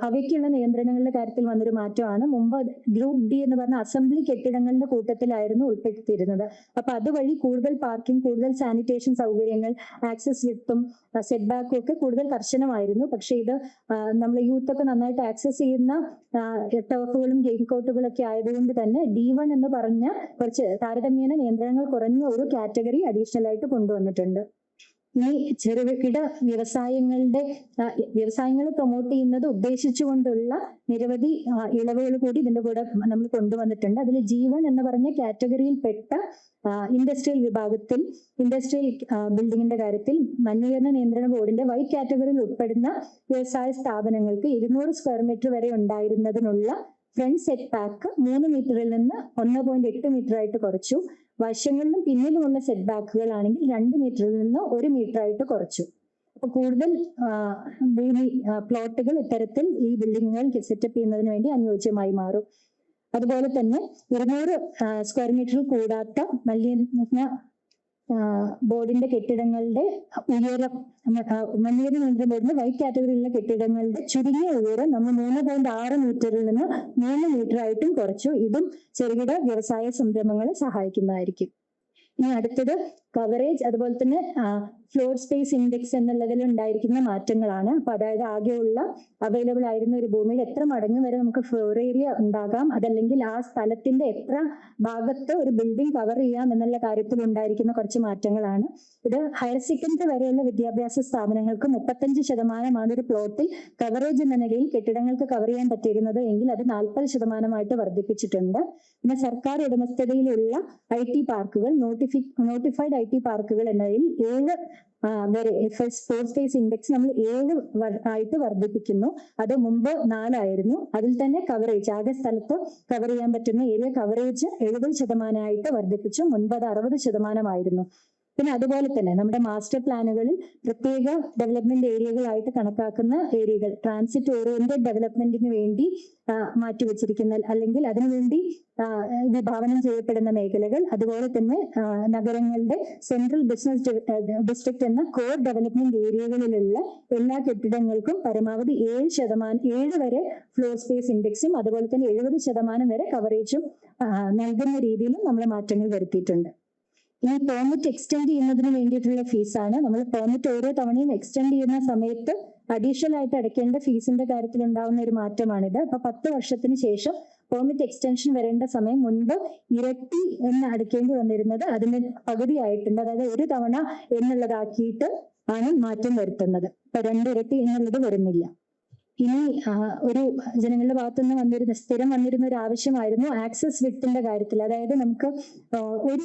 അവയ്ക്കുള്ള നിയന്ത്രണങ്ങളുടെ കാര്യത്തിൽ വന്നൊരു മാറ്റമാണ്. മുമ്പ് ഗ്രൂപ്പ് ഡി എന്ന് പറഞ്ഞ അസംബ്ലി കെട്ടിടങ്ങളുടെ കൂട്ടത്തിലായിരുന്നു ഉൾപ്പെടുത്തിയിരുന്നത്. അപ്പൊ അതുവഴി കൂടുതൽ പാർക്കിംഗ്, കൂടുതൽ സാനിറ്റേഷൻ സൗകര്യങ്ങൾ, ആക്സസ് വിത്തും സെറ്റ് ബാക്കും ഒക്കെ കൂടുതൽ കർശനമായിരുന്നു. പക്ഷെ ഇത് നമ്മൾ യൂത്ത് ഒക്കെ നന്നായിട്ട് ആക്സസ് ചെയ്യുന്ന ടർഫുകളും ഗെയിം കോർട്ടുകളും ഒക്കെ ആയതുകൊണ്ട് തന്നെ D1 എന്ന് പറഞ്ഞ കുറച്ച് താരതമ്യേന നിയന്ത്രണങ്ങൾ കുറഞ്ഞ ഒരു കാറ്റഗറി അഡീഷണൽ ആയിട്ട് കൊണ്ടുവന്നിട്ടുണ്ട്. ഈ ചെറുകിട വ്യവസായങ്ങളെ പ്രൊമോട്ട് ചെയ്യുന്നത് ഉദ്ദേശിച്ചുകൊണ്ടുള്ള നിരവധി ഇളവുകൾ കൂടി ഇതിന്റെ കൂടെ നമ്മൾ കൊണ്ടുവന്നിട്ടുണ്ട്. അതിൽ G1 എന്ന് പറഞ്ഞ കാറ്റഗറിയിൽ പെട്ട ഇൻഡസ്ട്രിയൽ വിഭാഗത്തിൽ, ഇൻഡസ്ട്രിയൽ ബിൽഡിങ്ങിന്റെ കാര്യത്തിൽ മലിനീകരണ നിയന്ത്രണ ബോർഡിന്റെ വൈറ്റ് കാറ്റഗറിയിൽ ഉൾപ്പെടുന്ന വ്യവസായ സ്ഥാപനങ്ങൾക്ക് 200 സ്ക്വയർ മീറ്റർ വരെ ഉണ്ടായിരുന്നതിനുള്ള ഫ്രണ്ട് സെറ്റ് ബാക്ക് 3 മീറ്ററിൽ നിന്ന് 1.8 മീറ്റർ ആയിട്ട് കുറച്ചു. വശങ്ങളിലും പിന്നിലുമുള്ള സെറ്റ് ബാക്കുകൾ ആണെങ്കിൽ 2 മീറ്ററിൽ നിന്ന് 1 മീറ്റർ ആയിട്ട് കുറച്ചു. അപ്പൊ കൂടുതൽ ഭൂമി പ്ലോട്ടുകൾ ഇത്തരത്തിൽ ഈ ബിൽഡിങ്ങുകൾ സെറ്റപ്പ് ചെയ്യുന്നതിന് വേണ്ടി അനുയോജ്യമായി മാറും. അതുപോലെ തന്നെ 200 സ്ക്വയർ മീറ്ററിൽ കൂടാത്ത മലിനീകരണ ബോർഡിന്റെ കെട്ടിടങ്ങളുടെ ഉയരം, മലിനീകരണ നിയന്ത്രണ ബോർഡിന്റെ വൈറ്റ് കാറ്റഗറിയിലുള്ള കെട്ടിടങ്ങളുടെ ചുരുങ്ങിയ ഉയരം നമ്മൾ 3.6 മീറ്ററിൽ നിന്ന് 3 മീറ്റർ ആയിട്ടും കുറച്ചു. ഇതും ചെറുകിട വ്യവസായ സംരംഭങ്ങളെ സഹായിക്കുന്നതായിരിക്കും. ഇനി അടുത്തത് കവറേജ്, അതുപോലെ തന്നെ ഫ്ലോർ സ്പേസ് ഇൻഡെക്സ് എന്നുള്ളതിൽ ഉണ്ടായിരിക്കുന്ന മാറ്റങ്ങളാണ്. അപ്പൊ അതായത് ആകെയുള്ള അവൈലബിൾ ആയിരുന്ന ഒരു ഭൂമിയിൽ എത്ര മടങ്ങ് വരെ നമുക്ക് ഫ്ലോർ ഏരിയ ഉണ്ടാകാം, അതല്ലെങ്കിൽ ആ സ്ഥലത്തിന്റെ എത്ര ഭാഗത്ത് ഒരു ബിൽഡിംഗ് കവർ ചെയ്യാം എന്നുള്ള കാര്യത്തിൽ ഉണ്ടായിരിക്കുന്ന കുറച്ച് മാറ്റങ്ങളാണ്. ഇത് ഹയർ സെക്കൻഡറി വരെയുള്ള വിദ്യാഭ്യാസ സ്ഥാപനങ്ങൾക്ക് 35% ഒരു പ്ലോട്ടിൽ കവറേജ് എന്ന നിലയിൽ കെട്ടിടങ്ങൾക്ക് കവർ ചെയ്യാൻ പറ്റിയിരുന്നത് എങ്കിൽ അത് 40% വർദ്ധിപ്പിച്ചിട്ടുണ്ട്. പിന്നെ സർക്കാർ ഉടമസ്ഥതയിലുള്ള IT പാർക്കുകൾ, നോട്ടിഫൈഡ് IT പാർക്കുകൾ എന്നതിൽ 7 വരെ ഫ്ലോർ സ്പേസ് ഇൻഡെക്സ് നമ്മൾ 7 ആയിട്ട് വർദ്ധിപ്പിക്കുന്നു. അത് മുമ്പ് 4 ആയിരുന്നു. അതിൽ തന്നെ കവറേജ്, ആകെ സ്ഥലത്ത് കവർ ചെയ്യാൻ പറ്റുന്ന ഏരിയ കവറേജ് 70% വർദ്ധിപ്പിച്ചു. മുൻപ് അത് 60% പിന്നെ അതുപോലെ തന്നെ നമ്മുടെ മാസ്റ്റർ പ്ലാനുകളിൽ പ്രത്യേക ഡെവലപ്മെന്റ് ഏരിയകളായിട്ട് കണക്കാക്കുന്ന ഏരിയകൾ, ട്രാൻസിറ്റ് ഓറിയന്റഡ് ഡെവലപ്മെന്റിന് വേണ്ടി മാറ്റിവെച്ചിരിക്കുന്ന അല്ലെങ്കിൽ അതിനുവേണ്ടി വിഭാവനം ചെയ്യപ്പെടുന്ന മേഖലകൾ, അതുപോലെ തന്നെ നഗരങ്ങളുടെ സെൻട്രൽ ബിസിനസ് ഡിസ്ട്രിക്ട് എന്ന കോർ ഡെവലപ്മെന്റ് ഏരിയകളിലുള്ള എല്ലാ കെട്ടിടങ്ങൾക്കും പരമാവധി 7% വരെ ഫ്ലോർ സ്പേസ് ഇൻഡെക്സും അതുപോലെ തന്നെ 70% വരെ കവറേജും നൽകുന്ന രീതിയിലും നമ്മൾ മാറ്റങ്ങൾ വരുത്തിയിട്ടുണ്ട്. ഈ പെർമിറ്റ് എക്സ്റ്റെൻഡ് ചെയ്യുന്നതിന് വേണ്ടിയിട്ടുള്ള ഫീസാണ്. നമ്മൾ പെർമിറ്റ് ഓരോ തവണയും എക്സ്റ്റെൻഡ് ചെയ്യുന്ന സമയത്ത് അഡീഷണൽ ആയിട്ട് അടയ്ക്കേണ്ട ഫീസിന്റെ കാര്യത്തിൽ ഉണ്ടാവുന്ന ഒരു മാറ്റമാണിത്. അപ്പൊ 10 വർഷത്തിന് ശേഷം പെർമിറ്റ് എക്സ്റ്റൻഷൻ വരേണ്ട സമയം മുൻപ് ഇരട്ടി എന്ന് അടയ്ക്കേണ്ടി വന്നിരുന്നത് അതിന്റെ പകുതിയായിട്ടുണ്ട്. അതായത് ഒരു തവണ എന്നുള്ളതാക്കിയിട്ട് ആണ് മാറ്റം വരുത്തുന്നത്. ഇപ്പൊ 2 ഇരട്ടി എന്നുള്ളത് വരുന്നില്ല. ഇനി ഒരു ജനങ്ങളുടെ ഭാഗത്തുനിന്ന് സ്ഥിരം വന്നിരുന്ന ഒരു ആവശ്യമായിരുന്നു ആക്സസ് വിത്തിന്റെ കാര്യത്തിൽ. അതായത് നമുക്ക് ഒരു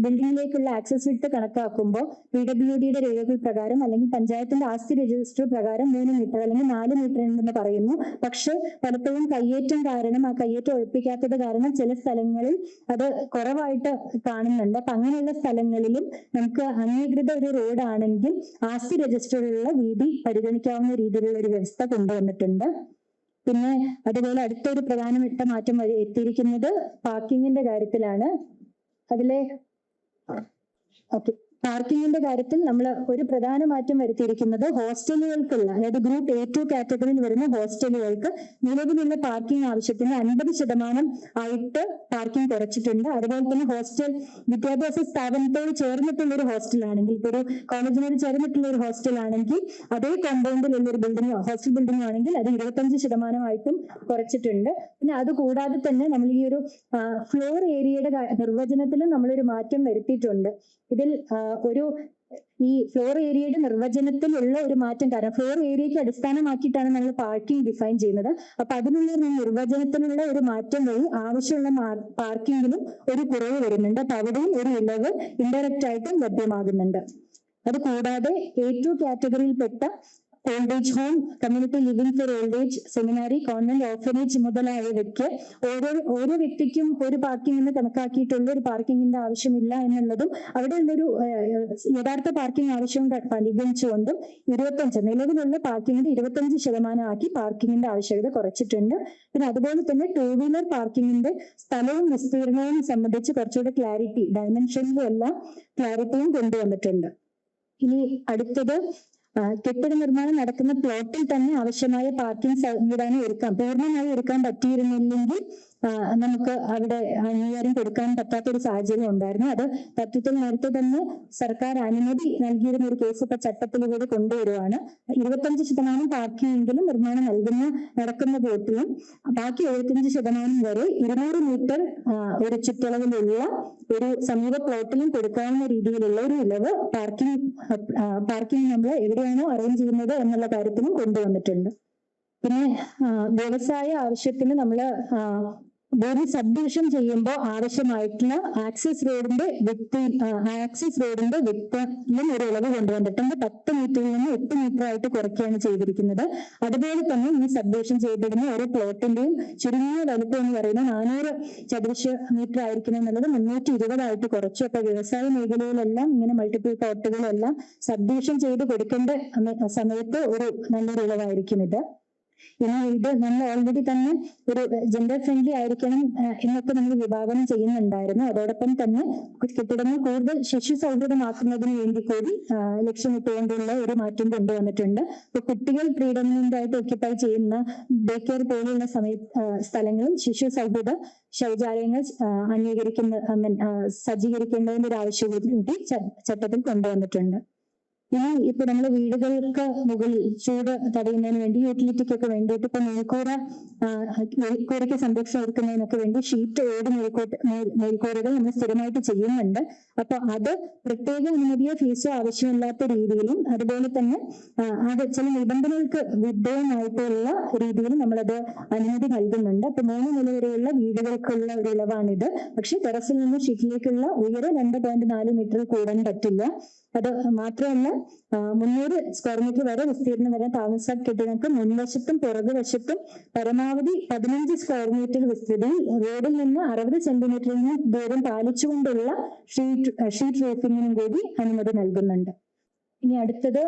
ബിൽഡിംഗിലേക്കുള്ള ആക്സസ് വിട്ട് കണക്കാക്കുമ്പോൾ PWDയുടെ രേഖകൾ പ്രകാരം അല്ലെങ്കിൽ പഞ്ചായത്തിന്റെ ആസ്തി രജിസ്റ്റർ പ്രകാരം 3 മീറ്റർ അല്ലെങ്കിൽ 4 മീറ്റർ ഉണ്ടെന്ന് പറയുന്നു. പക്ഷെ പലപ്പോഴും കയ്യേറ്റം കാരണം, ആ കയ്യേറ്റം ഒഴിപ്പിക്കാത്തത് കാരണം ചില സ്ഥലങ്ങളിൽ അത് കുറവായിട്ട് കാണുന്നുണ്ട്. അപ്പൊ അങ്ങനെയുള്ള സ്ഥലങ്ങളിലും നമുക്ക് അംഗീകൃത ഒരു റോഡ് ആണെങ്കിൽ ആസ്തി രജിസ്റ്ററിലുള്ള വീതി പരിഗണിക്കാവുന്ന രീതിയിലുള്ള ഒരു വ്യവസ്ഥ കൊണ്ടുവന്നിട്ടുണ്ട്. പിന്നെ അതുപോലെ അടുത്തൊരു പ്രധാനപ്പെട്ട മാറ്റം എത്തിയിരിക്കുന്നത് പാർക്കിങ്ങിന്റെ കാര്യത്തിലാണ്. അതിലെ പാർക്കിങ്ങിന്റെ കാര്യത്തിൽ നമ്മൾ ഒരു പ്രധാന മാറ്റം വരുത്തിയിരിക്കുന്നത് ഹോസ്റ്റലുകൾക്കുള്ള, അതായത് ഗ്രൂപ്പ് A2 കാറ്റഗറിയിൽ വരുന്ന ഹോസ്റ്റലുകൾക്ക് നിലവിലുള്ള പാർക്കിംഗ് ആവശ്യത്തിന് 50% ആയിട്ട് പാർക്കിംഗ് കുറച്ചിട്ടുണ്ട്. അതുപോലെ തന്നെ ഹോസ്റ്റൽ വിദ്യാഭ്യാസ സ്ഥാപനത്തോട് ചേർന്നിട്ടുള്ള ഒരു ഹോസ്റ്റലാണെങ്കിൽ, ഇപ്പോൾ ഒരു കോളേജിനോട് ചേർന്നിട്ടുള്ള ഒരു ഹോസ്റ്റലാണെങ്കിൽ അതേ കോമ്പൗണ്ടിലുള്ള ഒരു ബിൽഡിംഗോ ഹോസ്റ്റൽ ബിൽഡിംഗോ ആണെങ്കിൽ അത് 25% ആയിട്ടും കുറച്ചിട്ടുണ്ട്. പിന്നെ അതുകൂടാതെ തന്നെ നമ്മൾ ഈ ഒരു ഫ്ലോർ ഏരിയയുടെ നിർവചനത്തിലും നമ്മളൊരു മാറ്റം വരുത്തിയിട്ടുണ്ട്. ഇതിൽ ഈ ഫ്ലോർ ഏരിയയുടെ നിർവചനത്തിലുള്ള ഒരു മാറ്റം, കാരണം ഫ്ലോർ ഏരിയയ്ക്ക് അടിസ്ഥാനമാക്കിയിട്ടാണ് നമ്മൾ പാർക്കിംഗ് ഡിഫൈൻ ചെയ്യുന്നത്. അപ്പൊ അതിനുള്ള നിർവചനത്തിനുള്ള ഒരു മാറ്റം വഴി ആവശ്യമുള്ള പാർക്കിങ്ങിലും ഒരു കുറവ് വരുന്നുണ്ട്. അപ്പൊ അവിടെയും ഒരു ഇളവ് ഇൻഡയറക്റ്റ് ആയിട്ടും ലഭ്യമാകുന്നുണ്ട്. അത് കൂടാതെ A2 കാറ്റഗറിയിൽപ്പെട്ട old age home, community living for old age, seminary, convent, orphanage മുതലായവയ്ക്ക് ഓരോ വ്യക്തിക്കും ഒരു പാർക്കിംഗ് കണക്കാക്കിയിട്ടുള്ള ഒരു പാർക്കിങ്ങിന്റെ ആവശ്യമില്ല എന്നുള്ളതും അവിടെയുള്ളൊരു യഥാർത്ഥ പാർക്കിംഗ് ആവശ്യം പരിഗണിച്ചുകൊണ്ടും നിലവിലുള്ള പാർക്കിങ്ങിന്റെ 25% ആക്കി പാർക്കിങ്ങിന്റെ ആവശ്യകത കുറച്ചിട്ടുണ്ട്. പിന്നെ അതുപോലെ തന്നെ 2 വീലർ പാർക്കിങ്ങിന്റെ സ്ഥലവും വിസ്തീർണവും സംബന്ധിച്ച് കുറച്ചുകൂടെ ക്ലാരിറ്റി, ഡയമെൻഷനിലും എല്ലാം ക്ലാരിറ്റിയും കൊണ്ടുവന്നിട്ടുണ്ട്. ഇനി അടുത്തത് കെട്ടിട നിർമ്മാണം നടക്കുന്ന പ്ലോട്ടിൽ തന്നെ ആവശ്യമായ പാർക്കിംഗ് സംവിധാനം ഒരുക്കാം. പൂർണ്ണമായി ഒരുക്കാൻ പറ്റിയിരുന്നില്ലെങ്കിൽ നമുക്ക് അവിടെ അംഗീകാരം കൊടുക്കാൻ പറ്റാത്തൊരു സാഹചര്യം ഉണ്ടായിരുന്നു. അത് തത്വത്തിൽ നേരത്തെ തന്നെ സർക്കാർ അനുമതി നൽകിയിരുന്ന ഒരു കേസ് ഇപ്പൊ ചട്ടത്തിലൂടെ കൊണ്ടുവരുവാണ്. 25% പാർക്കിംഗ് എങ്കിലും നിർമ്മാണം നടക്കുന്ന പ്ലോട്ടിലും ബാക്കി 75% വരെ 200 മീറ്റർ ഒരു ചുറ്റളവിലുള്ള ഒരു സമീപ പ്ലോട്ടിലും കൊടുക്കാവുന്ന രീതിയിലുള്ള ഒരു ഇളവ് പാർക്കിംഗ് നമ്മൾ എവിടെയാണോ അറേഞ്ച് ചെയ്യുന്നത് എന്നുള്ള കാര്യത്തിലും കൊണ്ടുവന്നിട്ടുണ്ട്. പിന്നെ വ്യവസായ ആവശ്യത്തിന് നമ്മള് ഭൂമി സബ്ഡിവിഷൻ ചെയ്യുമ്പോൾ ആവശ്യമായിട്ടുള്ള ആക്സസ് റോഡിന്റെ വിത്തിലും ഒരു ഇളവ് കൊണ്ടുവന്നിട്ടുണ്ട്. 10 മീറ്ററിൽ നിന്ന് 8 മീറ്റർ ആയിട്ട് കുറയ്ക്കുകയാണ് ചെയ്തിരിക്കുന്നത്. അതുപോലെ തന്നെ ഈ സബ്ഡിവിഷൻ ചെയ്തിരുന്ന ഓരോ പ്ലോട്ടിന്റെയും ചുരുങ്ങിയ വലുപ്പം എന്ന് പറയുന്നത് 400 ചതുരശ്ര മീറ്റർ ആയിരിക്കണം എന്നുള്ളത് 320 ആയിട്ട് കുറച്ചു. അപ്പൊ വ്യവസായ മേഖലയിലെല്ലാം ഇങ്ങനെ മൾട്ടിപ്പിൾ പ്ലോട്ടുകളെല്ലാം സബ്ഡിവിഷൻ ചെയ്ത് കൊടുക്കേണ്ട സമയത്ത് ഒരു നല്ലൊരു ഇളവായിരിക്കും ഇത്. ഇനി ഇത് നമ്മൾ ഓൾറെഡി തന്നെ ഒരു ജെൻഡർ ഫ്രണ്ട്ലി ആയിരിക്കണം എന്നൊക്കെ നമ്മൾ വിഭാവനം ചെയ്യുന്നുണ്ടായിരുന്നു. അതോടൊപ്പം തന്നെ കെട്ടിടങ്ങൾ കൂടുതൽ ശിശു സൗഹൃദമാക്കുന്നതിന് വേണ്ടി കൂടി ലക്ഷ്യമിട്ടുകൊണ്ടുള്ള ഒരു മാറ്റം കൊണ്ടുവന്നിട്ടുണ്ട്. ഇപ്പൊ കുട്ടികൾ പ്രീഡമിനന്റ് ആയിട്ട് ഒക്യുപ്പൈ ചെയ്യുന്ന ഡേ കെയർ പോലുള്ള സ്ഥലങ്ങളിൽ ശിശു സൗഹൃദ ശൗചാലയങ്ങൾ സജ്ജീകരിക്കേണ്ടതിന്റെ ഒരു ആവശ്യം കൂടി ചട്ടത്തിൽ കൊണ്ടുവന്നിട്ടുണ്ട്. ഇനി ഇപ്പൊ നമ്മള് വീടുകൾക്ക് മുകളിൽ ചൂട് തടയുന്നതിന് വേണ്ടി യൂട്ടിലിറ്റിക്കൊക്കെ വേണ്ടിയിട്ട് ഇപ്പൊ മേൽക്കൂരയ്ക്ക് സംരക്ഷണം ഒരുക്കുന്നതിനൊക്കെ വേണ്ടി ഷീറ്റ് ഓട് മേൽക്കൂരകൾ നമ്മൾ സ്ഥിരമായിട്ട് ചെയ്യുന്നുണ്ട്. അപ്പൊ അത് പ്രത്യേക അനുമതിയോ ഫീസോ ആവശ്യമില്ലാത്ത രീതിയിലും അതുപോലെ തന്നെ അത് ചില നിബന്ധനകൾക്ക് വിധേയമായിട്ടുള്ള രീതിയിലും നമ്മളത് അനുമതി നൽകുന്നുണ്ട്. അപ്പൊ 3 നില വരെയുള്ള വീടുകൾക്കുള്ള ഒരു ഇളവാണിത്. പക്ഷെ ടെറസിൽ നിന്ന് ഷീറ്റിലേക്കുള്ള ഉയരം 2.4 മീറ്റർ കൂടാൻ പറ്റില്ല. അത് മാത്രമല്ല 300 സ്ക്വയർ മീറ്റർ വരെ വിസ്തീർണം വരെ താമസ കെട്ടിടങ്ങൾക്ക് മുൻവശത്തും പുറകുവശത്തും പരമാവധി 15 സ്ക്വയർ മീറ്റർ വിസ്തൃതിയിൽ റോഡിൽ നിന്ന് 60 സെന്റിമീറ്ററിന് ദൂരം പാലിച്ചുകൊണ്ടുള്ള ഷീറ്റ് റൂഫിങ്ങിനും കൂടി അനുമതി നൽകുന്നുണ്ട്. ഇനി അടുത്തത്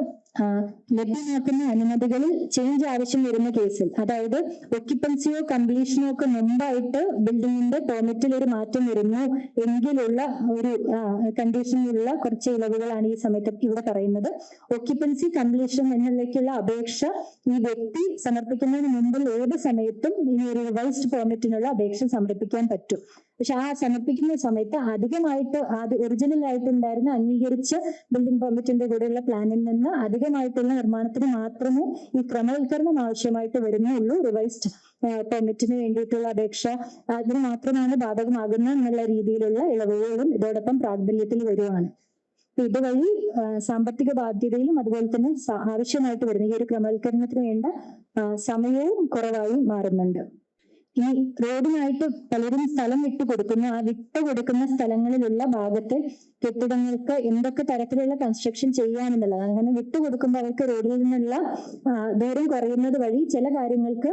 ലഭ്യമാക്കുന്ന അനുമതികളിൽ ചേഞ്ച് ആവശ്യം വരുന്ന കേസിൽ, അതായത് ഒക്യുപ്പൻസിയോ കംപ്ലീഷനോ ഒക്കെ മുമ്പായിട്ട് ബിൽഡിങ്ങിന്റെ പെർമിറ്റിൽ ഒരു മാറ്റം വരുന്നു എങ്കിലുള്ള ഒരു കണ്ടീഷനിലുള്ള കുറച്ച് ഇളവുകളാണ് ഈ സമയത്ത് ഇവിടെ പറയുന്നത്. ഒക്യുപ്പൻസി കംപ്ലീഷൻ എന്നിലേക്കുള്ള അപേക്ഷ ഈ വ്യക്തി സമർപ്പിക്കുന്നതിന് മുമ്പിൽ ഏത് സമയത്തും ഈ ഒരു റിവൈസ്ഡ് പെർമിറ്റിനുള്ള അപേക്ഷ സമർപ്പിക്കാൻ പറ്റും. പക്ഷെ ആ സമർപ്പിക്കുന്ന സമയത്ത് അധികമായിട്ട് ഒറിജിനൽ ആയിട്ടുണ്ടായിരുന്ന അംഗീകരിച്ച ബിൽഡിംഗ് പെർമിറ്റിന്റെ കൂടെയുള്ള പ്ലാനിൽ നിന്ന് അധികമായിട്ടുള്ള നിർമ്മാണത്തിന് മാത്രമേ ഈ ക്രമവൽക്കരണം ആവശ്യമായിട്ട് വരുന്നുള്ളൂ. റിവൈസ്ഡ് പെർമിറ്റിന് വേണ്ടിയിട്ടുള്ള അപേക്ഷ അതിന് മാത്രമാണ് ബാധകമാകുന്ന എന്നുള്ള രീതിയിലുള്ള ഇളവുകളും ഇതോടൊപ്പം പ്രാബല്യത്തിൽ വരുവാണ്. ഇതുവഴി സാമ്പത്തിക ബാധ്യതയിലും അതുപോലെ തന്നെ ആവശ്യമായിട്ട് വരുന്ന ഈ ഒരു ക്രമവൽക്കരണത്തിന് വേണ്ട സമയവും കുറവായി മാറുന്നുണ്ട്. ഈ റോഡിനായിട്ട് പലരും സ്ഥലം വിട്ടുകൊടുക്കുന്നു. ആ വിട്ടുകൊടുക്കുന്ന സ്ഥലങ്ങളിലുള്ള ഭാഗത്ത് കെട്ടിടങ്ങൾക്ക് എന്തൊക്കെ തരത്തിലുള്ള കൺസ്ട്രക്ഷൻ ചെയ്യാമെന്നുള്ളത്, അങ്ങനെ വിട്ടുകൊടുക്കുമ്പോൾ അവർക്ക് റോഡിൽ നിന്നുള്ള ദൂരം കുറയുന്നത് വഴി ചില കാര്യങ്ങൾക്ക്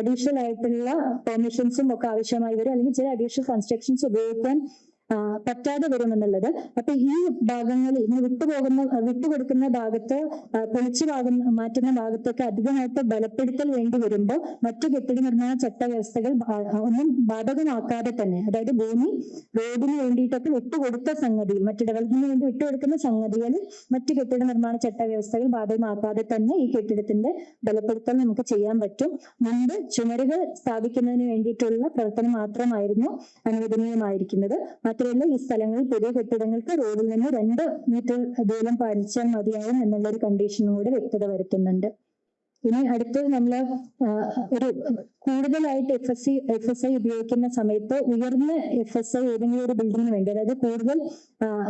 അഡീഷണൽ ആയിട്ടുള്ള പെർമിഷൻസും ഒക്കെ ആവശ്യമായി വരും, അല്ലെങ്കിൽ ചില അഡീഷണൽ കൺസ്ട്രക്ഷൻസ് ഉപയോഗിക്കാൻ പറ്റാതെ വരുമെന്നുള്ളത്. അപ്പൊ ഈ ഭാഗങ്ങളിൽ വിട്ടുകൊടുക്കുന്ന ഭാഗത്ത് പൊളിച്ചു മാറ്റുന്ന ഭാഗത്തൊക്കെ അധികമായിട്ട് ബലപ്പെടുത്തൽ വേണ്ടി വരുമ്പോൾ മറ്റു കെട്ടിട നിർമ്മാണ ചട്ടവ്യവസ്ഥകൾ ഒന്നും ബാധകമാക്കാതെ തന്നെ, അതായത് ഭൂമി റോഡിന് വേണ്ടിയിട്ടൊക്കെ വിട്ടുകൊടുത്ത സംഗതിയിൽ, മറ്റു ഡെവലപ്മെന്റിന് വേണ്ടി വിട്ടുകൊടുക്കുന്ന സംഗതികളിൽ മറ്റു കെട്ടിട നിർമ്മാണ ചട്ടവ്യവസ്ഥകൾ ബാധകമാക്കാതെ തന്നെ ഈ കെട്ടിടത്തിന്റെ ബലപ്പെടുത്തൽ നമുക്ക് ചെയ്യാൻ പറ്റും. മുമ്പ് ചുമരുകൾ സ്ഥാപിക്കുന്നതിന് വേണ്ടിയിട്ടുള്ള പ്രവർത്തനം മാത്രമായിരുന്നു അനുവദനീയമായിരിക്കുന്നത്. മാത്രമല്ല ഈ സ്ഥലങ്ങളിൽ പുതിയ കെട്ടിടങ്ങൾക്ക് റോഡിൽ നിന്ന് 2 മീറ്റർ ദൂരം പാലിച്ചാൽ മതിയാവും എന്നുള്ളൊരു കണ്ടീഷനും കൂടെ വ്യക്തത വരുത്തുന്നുണ്ട്. ഇനി അടുത്തത് നമ്മള് ഒരു കൂടുതലായിട്ട് FSI ഉപയോഗിക്കുന്ന സമയത്ത് ഉയർന്ന FSI ഏതെങ്കിലും ഒരു ബിൽഡിങ്ങിന് വേണ്ടി, അതായത് കൂടുതൽ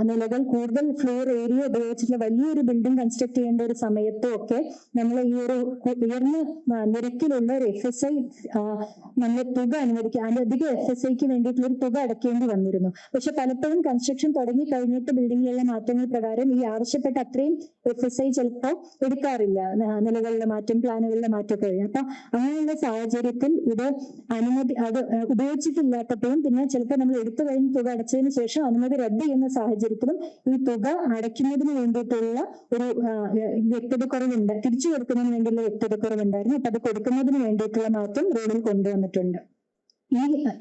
നിലകൾ, കൂടുതൽ ഫ്ലോർ ഏരിയ ഉപയോഗിച്ചിട്ടുള്ള വലിയൊരു ബിൽഡിംഗ് കൺസ്ട്രക്ട് ചെയ്യേണ്ട ഒരു സമയത്തും ഒക്കെ നമ്മൾ ഈ ഒരു ഉയർന്ന നിരക്കിലുള്ള ഒരു FSI നമ്മൾ തുക അനുവദിക്കുക, അധികം FSIക്ക് വേണ്ടിയിട്ടുള്ള ഒരു തുക അടയ്ക്കേണ്ടി വന്നിരുന്നു. പക്ഷെ പലപ്പോഴും കൺസ്ട്രക്ഷൻ തുടങ്ങി കഴിഞ്ഞിട്ട് ബിൽഡിങ്ങിലുള്ള മാറ്റങ്ങൾ പ്രകാരം ഈ ആവശ്യപ്പെട്ട അത്രയും FSI ചിലപ്പോൾ എടുക്കാറില്ല, നിലകളിലെ മാറ്റം, പ്ലാനുകളിലെ മാറ്റമൊക്കെ കഴിഞ്ഞു. അപ്പൊ അങ്ങനെയുള്ള സാഹചര്യത്തിൽ ഇത് അത് ഉപയോഗിച്ചിട്ടില്ലാത്തപ്പോഴും പിന്നെ ചിലപ്പോൾ നമ്മൾ എടുത്തു കഴിഞ്ഞ് തുക അടച്ചതിന് ശേഷം അനുമതി റദ്ദ് ചെയ്യുന്ന സാഹചര്യത്തിലും ഈ തുക അടയ്ക്കുന്നതിന് വേണ്ടിയിട്ടുള്ള ഒരു വ്യക്തതക്കുറവുണ്ട്, തിരിച്ചു കൊടുക്കുന്നതിന് വേണ്ടിയുള്ള വ്യക്തതക്കുറവുണ്ടായിരുന്നു. അപ്പൊ അത് കൊടുക്കുന്നതിന് വേണ്ടിയിട്ടുള്ള മാറ്റം റോഡിൽ കൊണ്ടുവന്നിട്ടുണ്ട്.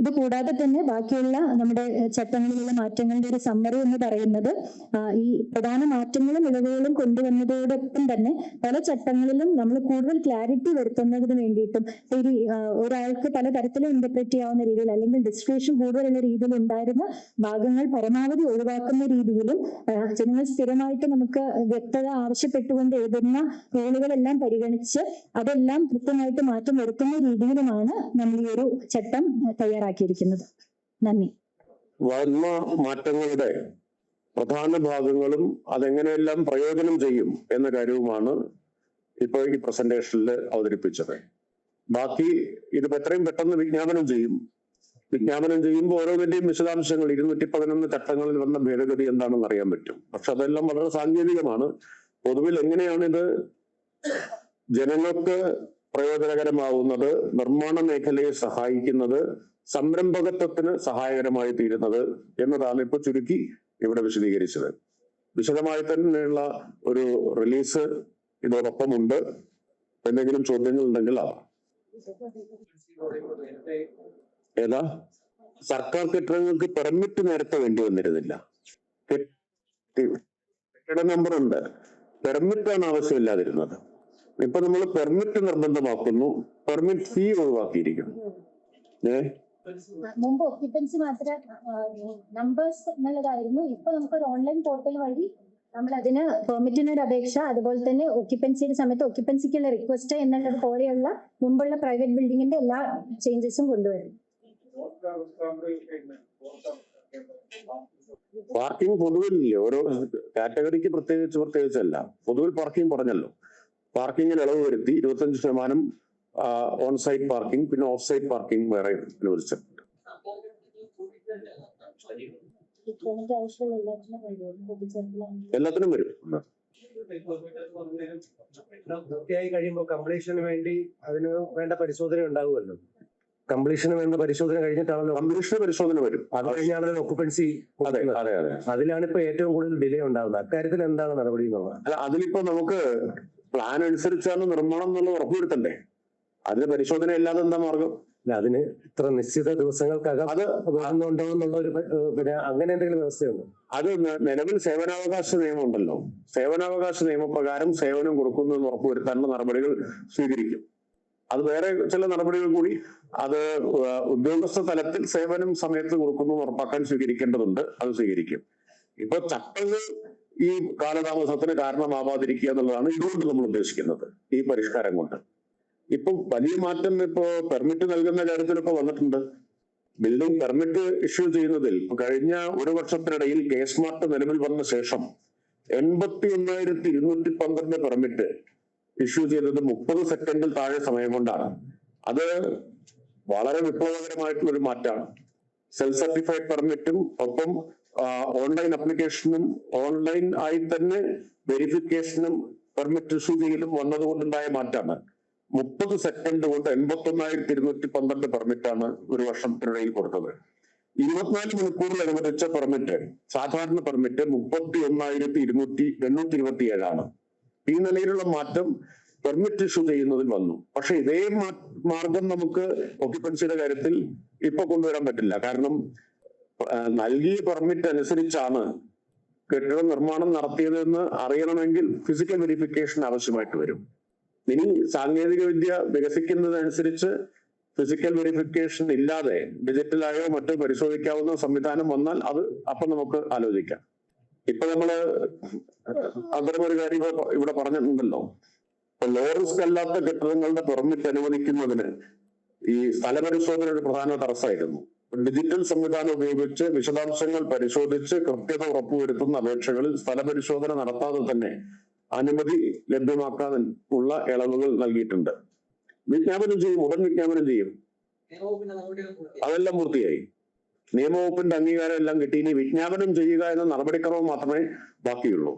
ഇത് കൂടാതെ തന്നെ ബാക്കിയുള്ള നമ്മുടെ ചട്ടങ്ങളിലുള്ള മാറ്റങ്ങളുടെ ഒരു സമ്മറി എന്ന് പറയുന്നത് ഈ പ്രധാന മാറ്റങ്ങളും ഇളവുകളും കൊണ്ടുവന്നതോടൊപ്പം തന്നെ പല ചട്ടങ്ങളിലും നമ്മൾ കൂടുതൽ ക്ലാരിറ്റി വരുത്തുന്നതിന് വേണ്ടിയിട്ടും ഒരു ഒരാൾക്ക് പലതരത്തിലും ഇന്റർപ്രറ്റ് ചെയ്യാവുന്ന രീതിയിൽ അല്ലെങ്കിൽ ഡിസ്ക്രിപ്ഷൻ കൂടുതലുള്ള രീതിയിൽ ഉണ്ടായിരുന്ന ഭാഗങ്ങൾ പരമാവധി ഒഴിവാക്കുന്ന രീതിയിലും ജനങ്ങൾ സ്ഥിരമായിട്ട് നമുക്ക് വ്യക്തത ആവശ്യപ്പെട്ടുകൊണ്ട് എഴുതുന്ന റോളുകളെല്ലാം പരിഗണിച്ച് അതെല്ലാം കൃത്യമായിട്ട് മാറ്റം വരുത്തുന്ന രീതിയിലുമാണ് നമ്മൾ ഈ ഒരു ചട്ടം തയ്യാറാക്കിയിരിക്കുന്നത്. നന്ദി. വന്ന മാറ്റങ്ങളുടെ പ്രധാന ഭാഗങ്ങളും അതെങ്ങനെയെല്ലാം പ്രയോജനം ചെയ്യും എന്ന കാര്യവുമാണ് ഇപ്പോൾ ഈ പ്രസന്റേഷനിൽ അവതരിപ്പിച്ചത്. ബാക്കി ഇതിപ്പോ എത്രയും പെട്ടെന്ന് വിജ്ഞാപനം ചെയ്യും. വിജ്ഞാപനം ചെയ്യുമ്പോൾ ഓരോന്നിന്റെയും വിശദാംശങ്ങൾ 211 ചട്ടങ്ങളിൽ വന്ന ഭേദഗതി എന്താണെന്ന് അറിയാൻ പറ്റും. പക്ഷെ അതെല്ലാം വളരെ സാങ്കേതികമാണ്. പൊതുവിൽ എങ്ങനെയാണ് ഇത് ജനങ്ങൾക്ക് പ്രയോജനകരമാവുന്നത്, നിർമ്മാണ മേഖലയെ സഹായിക്കുന്നത്, സംരംഭകത്വത്തിന് സഹായകരമായി തീരുന്നത് എന്നതാണ് ഇപ്പൊ ചുരുക്കി ഇവിടെ വിശദീകരിച്ചത്. വിശദമായി തന്നെയുള്ള ഒരു റിലീസ് ഇതോടൊപ്പമുണ്ട്. എന്തെങ്കിലും ചോദ്യങ്ങൾ ഉണ്ടെങ്കിൽ ഏതാ സർക്കാർ കെട്ടിടങ്ങൾക്ക് പെർമിറ്റ് നേരത്തെ വേണ്ടി വന്നിരുന്നില്ല. കെട്ടിട നമ്പർ ഉണ്ട്, പെർമിറ്റാണ് ആവശ്യമില്ലാതിരുന്നത്. ഇപ്പൊ നമ്മൾ പെർമിറ്റ് നിർബന്ധമാക്കുന്നു, പെർമിറ്റ് ഫീ ഒഴിവാക്കിയിരിക്കുന്നു. മുമ്പ് ഒക്യുപ്പൻസി മാത്രം നമ്പേഴ്സ് എന്നുള്ളതായിരുന്നു. ഇപ്പൊ നമുക്കൊരു ഓൺലൈൻ പോർട്ടൽ വഴി നമ്മൾ അതിന് പെർമിറ്റിന് ഒരു അപേക്ഷ, അതുപോലെ തന്നെ ഒക്യുപ്പൻസിയുടെ സമയത്ത് ഒക്യുപ്പൻസിക്കുള്ള റിക്വസ്റ്റ് എന്നുള്ളത് പോലെയുള്ള മുമ്പുള്ള പ്രൈവറ്റ് ബിൽഡിങ്ങിന്റെ എല്ലാ ചേഞ്ചസും കൊണ്ടുവരും. പാർക്കിംഗ് പൊതുവില്ലേ, ഓരോ കാറ്റഗറിക്ക് പ്രത്യേകിച്ചല്ല. പൊതുവിൽ പാർക്കിംഗ് പറഞ്ഞല്ലോ. പാർക്കിങ്ങിൽ ഇളവ് വരുത്തി 25% ഓൺ സൈറ്റ് പാർക്കിംഗ്, പിന്നെ ഓഫ് സൈറ്റ് പാർക്കിംഗ് വേറെ അനുവദിച്ചിട്ടുണ്ട്. എല്ലാത്തിനും വരും. പൂർത്തിയായി കഴിയുമ്പോൾ കംപ്ലീഷന് വേണ്ടി അതിന് വേണ്ട പരിശോധന ഉണ്ടാവുമല്ലോ. കംപ്ലീഷന് വേണ്ട പരിശോധന കഴിഞ്ഞിട്ടാണല്ലോ കംപ്ലീഷന് പരിശോധന വരും. അത് കഴിഞ്ഞാണല്ലോ ഒക്കുപൻസി. അതെ അതെ അതെ. അതിലാണ് ഇപ്പൊ ഏറ്റവും കൂടുതൽ ഡിലേ ഉണ്ടാകുന്നത്. അക്കാര്യത്തിൽ എന്താണ് നടപടി എന്നുള്ളത്? അല്ല, അതിലിപ്പോ നമുക്ക് പ്ലാൻ അനുസരിച്ചാണ് നിർമ്മാണം എന്നുള്ളത് ഉറപ്പുവരുത്തണ്ടേ. അതിന് പരിശോധന ഇല്ലാതെ എന്താ മാർഗം? അതിന് ഇത്ര നിശ്ചിത ദിവസങ്ങൾക്കകം അത് ഉണ്ടോ എന്നുള്ള ഒരു പിന്നെ അങ്ങനെ എന്തെങ്കിലും വ്യവസ്ഥയുണ്ടോ? അത് നിലവിൽ സേവനാവകാശ നിയമം ഉണ്ടല്ലോ. സേവനാവകാശ നിയമപ്രകാരം സേവനം കൊടുക്കുന്നു എന്ന് ഉറപ്പുവരുത്താനുള്ള നടപടികൾ സ്വീകരിക്കും. അത് വേറെ ചില നടപടികൾ കൂടി അത് ഉദ്യോഗസ്ഥ തലത്തിൽ സേവനം സമയത്ത് കൊടുക്കുന്നു ഉറപ്പാക്കാൻ സ്വീകരിക്കേണ്ടതുണ്ട്. അത് സ്വീകരിക്കും. ഇപ്പൊ ചട്ടങ്ങൾ ഈ കാലതാമസത്തിന് കാരണമാവാതിരിക്കുക എന്നുള്ളതാണ് ഇതുകൊണ്ട് നമ്മൾ ഉദ്ദേശിക്കുന്നത്. ഈ പരിഷ്കാരം കൊണ്ട് ഇപ്പൊ വലിയ മാറ്റം ഇപ്പോ പെർമിറ്റ് നൽകുന്ന കാര്യത്തിലൊക്കെ വന്നിട്ടുണ്ട്. ബിൽഡിംഗ് പെർമിറ്റ് ഇഷ്യൂ ചെയ്യുന്നതിൽ കഴിഞ്ഞ ഒരു വർഷത്തിനിടയിൽ കെ സ്മാർട്ട് നിലവിൽ വന്ന ശേഷം 81,212 പെർമിറ്റ് ഇഷ്യൂ ചെയ്തത് 30 സെക്കൻഡിൽ താഴെ സമയം കൊണ്ടാണ്. അത് വളരെ വിപ്ലവകരമായിട്ടുള്ള ഒരു മാറ്റമാണ്. സെൽഫ് സർട്ടിഫൈഡ് പെർമിറ്റും ഒപ്പം ഓൺലൈൻ അപ്ലിക്കേഷനും ഓൺലൈൻ ആയി തന്നെ വെരിഫിക്കേഷനും പെർമിറ്റ് ഇഷ്യൂ ചെയ്യലും വന്നതുകൊണ്ടുണ്ടായ മാറ്റമാണ്. 30 സെക്കൻഡ് കൊണ്ട് 81,212 പെർമിറ്റാണ് ഒരു വർഷത്തിനിടയിൽ കൊടുത്തത്. 24 മണിക്കൂറിൽ അനുവദിച്ച പെർമിറ്റ്, സാധാരണ പെർമിറ്റ് 31,827 ഈ നിലയിലുള്ള മാറ്റം പെർമിറ്റ് ഇഷ്യൂ ചെയ്യുന്നതിൽ വന്നു. പക്ഷെ ഇതേ മാർഗം നമുക്ക് ഒക്യുപ്പൻസിയുടെ കാര്യത്തിൽ ഇപ്പൊ കൊണ്ടുവരാൻ പറ്റില്ല. കാരണം നൽകിയ പെർമിറ്റ് അനുസരിച്ചാണ് കെട്ടിട നിർമ്മാണം നടത്തിയതെന്ന് അറിയണമെങ്കിൽ ഫിസിക്കൽ വെരിഫിക്കേഷൻ ആവശ്യമായിട്ട് വരും. ഇനി സാങ്കേതിക വിദ്യ വികസിക്കുന്നതനുസരിച്ച് ഫിസിക്കൽ വെരിഫിക്കേഷൻ ഇല്ലാതെ ഡിജിറ്റലായോ മറ്റോ പരിശോധിക്കാവുന്ന സംവിധാനം വന്നാൽ അത് അപ്പൊ നമുക്ക് ആലോചിക്കാം. ഇപ്പൊ നമ്മള് അത്തരമൊരു കാര്യം ഇവിടെ പറഞ്ഞിട്ടുണ്ടല്ലോ. ഇപ്പൊ ലോ റിസ്ക് അല്ലാത്ത കെട്ടിടങ്ങളുടെ പെർമിറ്റ് അനുവദിക്കുന്നതിന് ഈ സ്ഥലപരിശോധന ഒരു പ്രധാന തടസ്സമായിരുന്നു. ഡിജിറ്റൽ സംവിധാനം ഉപയോഗിച്ച് വിശദാംശങ്ങൾ പരിശോധിച്ച് കൃത്യത ഉറപ്പുവരുത്തുന്ന അപേക്ഷകളിൽ സ്ഥലപരിശോധന നടത്താതെ തന്നെ അനുമതി ലഭ്യമാക്കാൻ ഉള്ള ഇളവുകൾ നൽകിയിട്ടുണ്ട്. വിജ്ഞാപനം ചെയ്യും, ഉടൻ വിജ്ഞാപനം ചെയ്യും. അതെല്ലാം പൂർത്തിയായി. നിയമവകുപ്പിന്റെ അംഗീകാരം എല്ലാം കിട്ടി. ഇനി വിജ്ഞാപനം ചെയ്യുക എന്ന നടപടിക്രമം മാത്രമേ ബാക്കിയുള്ളൂ.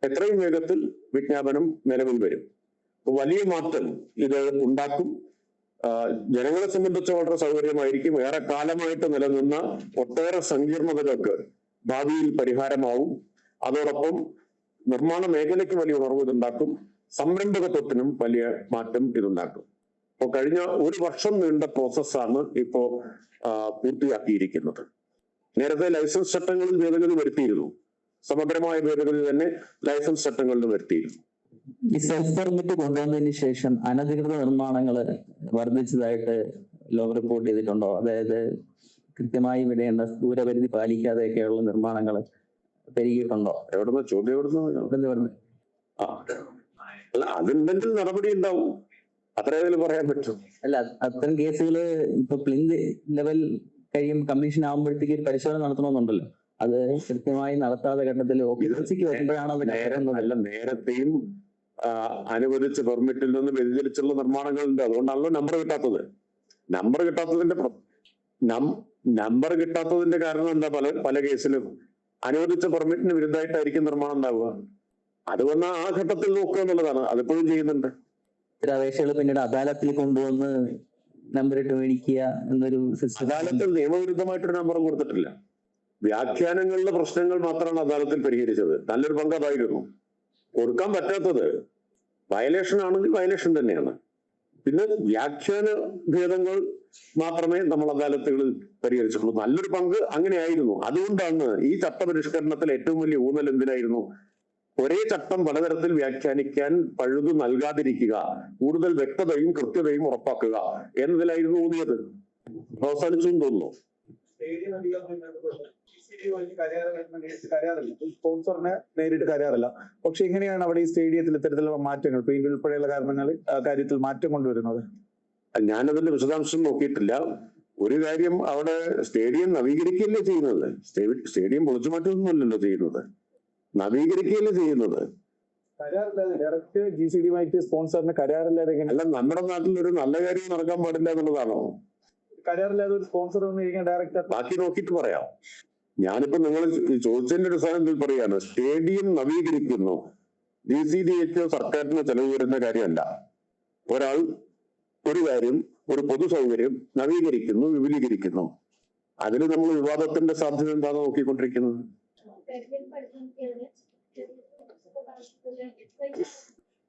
എത്രയും വേഗത്തിൽ വിജ്ഞാപനം നിലവിൽ വരും. വലിയ മാറ്റം ഇത് ഉണ്ടാക്കും. ജനങ്ങളെ സംബന്ധിച്ച് വളരെ സൗകര്യമായിരിക്കും. ഏറെ കാലമായിട്ട് നിലനിന്ന ഒട്ടേറെ സങ്കീർണതകൾക്ക് ഭാവിയിൽ പരിഹാരമാവും. അതോടൊപ്പം നിർമ്മാണ മേഖലയ്ക്ക് വലിയ ഉണർവ് ഇതുണ്ടാക്കും. സംരംഭകത്വത്തിനും വലിയ മാറ്റം ഇതുണ്ടാക്കും. അപ്പോൾ കഴിഞ്ഞ ഒരു വർഷം നീണ്ട പ്രോസസ്സാണ് ഇപ്പോ പൂർത്തിയാക്കിയിരിക്കുന്നത്. നേരത്തെ ലൈസൻസ് ചട്ടങ്ങളിൽ ഭേദഗതി വരുത്തിയിരുന്നു, സമഗ്രമായ ഭേദഗതി തന്നെ ലൈസൻസ് ചട്ടങ്ങളിൽ വരുത്തിയിരുന്നു. ഈ സെൽഫ് പെർമിറ്റ് കൊണ്ടുവന്നതിന് ശേഷം അനധികൃത നിർമ്മാണങ്ങൾ വർദ്ധിച്ചതായിട്ട് റിപ്പോർട്ട് ചെയ്തിട്ടുണ്ടോ? അതായത് കൃത്യമായി വിടേണ്ട ദൂരപരിധി പാലിക്കാതെയൊക്കെയുള്ള നിർമ്മാണങ്ങൾ പെരുകിയിട്ടുണ്ടോ? എവിടുന്ന ചോദ്യം എവിടുന്ന്? ആ അല്ല, അതുണ്ടെങ്കിൽ നടപടി ഉണ്ടാവും, അത്രേ അതിൽ പറയാൻ പറ്റും. അല്ല, അത്തരം കേസുകൾ ഇപ്പൊ പ്ലിന്ത് ലെവൽ കഴിയും കമ്മീഷൻ ആകുമ്പോഴത്തേക്ക് ഒരു പരിശോധന നടത്തണമെന്നുണ്ടല്ലോ. അത് കൃത്യമായി നടത്താതെ ഘട്ടത്തിൽ ഓഫീസിക്ക് വരുമ്പോഴാണ് അത് അല്ല, നേരത്തെയും അനുവദിച്ച പെർമിറ്റിൽ നിന്ന് വ്യതിചലിച്ചുള്ള നിർമ്മാണങ്ങളുണ്ട്. അതുകൊണ്ടാണല്ലോ നമ്പർ കിട്ടാത്തത്. നമ്പർ കിട്ടാത്തതിന്റെ കാരണം എന്താ? പല കേസിലും അനുവദിച്ച പെർമിറ്റിന് വിരുദ്ധമായിട്ടായിരിക്കും നിർമ്മാണം ഉണ്ടാവുക. അത് വന്ന ആ ഘട്ടത്തിൽ നോക്കുക എന്നുള്ളതാണ്. അതിപ്പോഴും ചെയ്യുന്നുണ്ട്. ഇത്തരം അപേക്ഷകൾ പിന്നീട് അദാലത്തിൽ കൊണ്ടുവന്ന് നമ്പറിട്ട് മേടിക്കുക എന്നൊരു സിസ്റ്റം. അദാലത്തിൽ നിയമവിരുദ്ധമായിട്ടൊരു നമ്പറും കൊടുത്തിട്ടില്ല. വ്യാഖ്യാനങ്ങളിലെ പ്രശ്നങ്ങൾ മാത്രമാണ് അദാലത്തിൽ പരിഹരിച്ചത്. നല്ലൊരു പങ്ക് അതായിരുന്നു. കൊടുക്കാൻ പറ്റാത്തത് വയലേഷൻ ആണെങ്കിൽ വയലേഷൻ തന്നെയാണ്. പിന്നെ വ്യാഖ്യാന ഭേദങ്ങൾ മാത്രമേ നമ്മൾ അദാലത്തുകളിൽ പരിഹരിച്ചിട്ടുള്ളൂ. നല്ലൊരു പങ്ക് അങ്ങനെയായിരുന്നു. അതുകൊണ്ടാണ് ഈ ചട്ടപരിഷ്കരണത്തിൽ ഏറ്റവും വലിയ ഊന്നൽ എന്തിനായിരുന്നു? ഒരേ ചട്ടം പലതരത്തിൽ വ്യാഖ്യാനിക്കാൻ പഴുതു നൽകാതിരിക്കുക, കൂടുതൽ വ്യക്തതയും കൃത്യതയും ഉറപ്പാക്കുക എന്നതിലായിരുന്നു ഊന്നിയത്. അവസാനിച്ചു എന്ന് തോന്നുന്നു. സ്പോൺസറിന് നേരിട്ട് കരാറില്ല. പക്ഷെ എങ്ങനെയാണ് അവിടെ ഈ സ്റ്റേഡിയത്തിൽ ഇത്തരത്തിലുള്ള മാറ്റങ്ങൾ, പെയിന്റ് ഉൾപ്പെടെയുള്ള കാര്യത്തിൽ മാറ്റം കൊണ്ടുവരുന്നത്? ഞാനതിന്റെ വിശദാംശം നോക്കിയിട്ടില്ല. ഒരു കാര്യം, അവിടെ സ്റ്റേഡിയം നവീകരിക്കുകയല്ലേ ചെയ്യുന്നത്. സ്റ്റേഡിയം പൊളിച്ചു മാറ്റമൊന്നുമല്ലല്ലോ ചെയ്യുന്നത്, നവീകരിക്കുകയല്ലേ ചെയ്യുന്നത്. ഡയറക്റ്റ് GCD സ്പോൺസറിന് കരാറില്ലാതെ അല്ല, നമ്മുടെ നാട്ടിൽ ഒരു നല്ല കാര്യം നടക്കാൻ പാടില്ല എന്നുള്ളതാണോ? കരാറില്ലാതെ ഒരു സ്പോൺസർ ഡയറക്റ്റ് ബാക്കി നോക്കിയിട്ട് പറയാം. ഞാനിപ്പോ നിങ്ങൾ ചോദിച്ചതിന്റെ അടിസ്ഥാനത്തിൽ പറയാണ്, സ്റ്റേഡിയം നവീകരിക്കുന്നു. GCDക്ക് സർക്കാരിന് ചെലവ് വരുന്ന കാര്യമല്ല. ഒരാൾ ഒരു കാര്യം, ഒരു പൊതു സൗകര്യം നവീകരിക്കുന്നു, വിപുലീകരിക്കുന്നു. അതിൽ നമ്മൾ വിവാദത്തിന്റെ സാധ്യത എന്താണ് നോക്കിക്കൊണ്ടിരിക്കുന്നത്?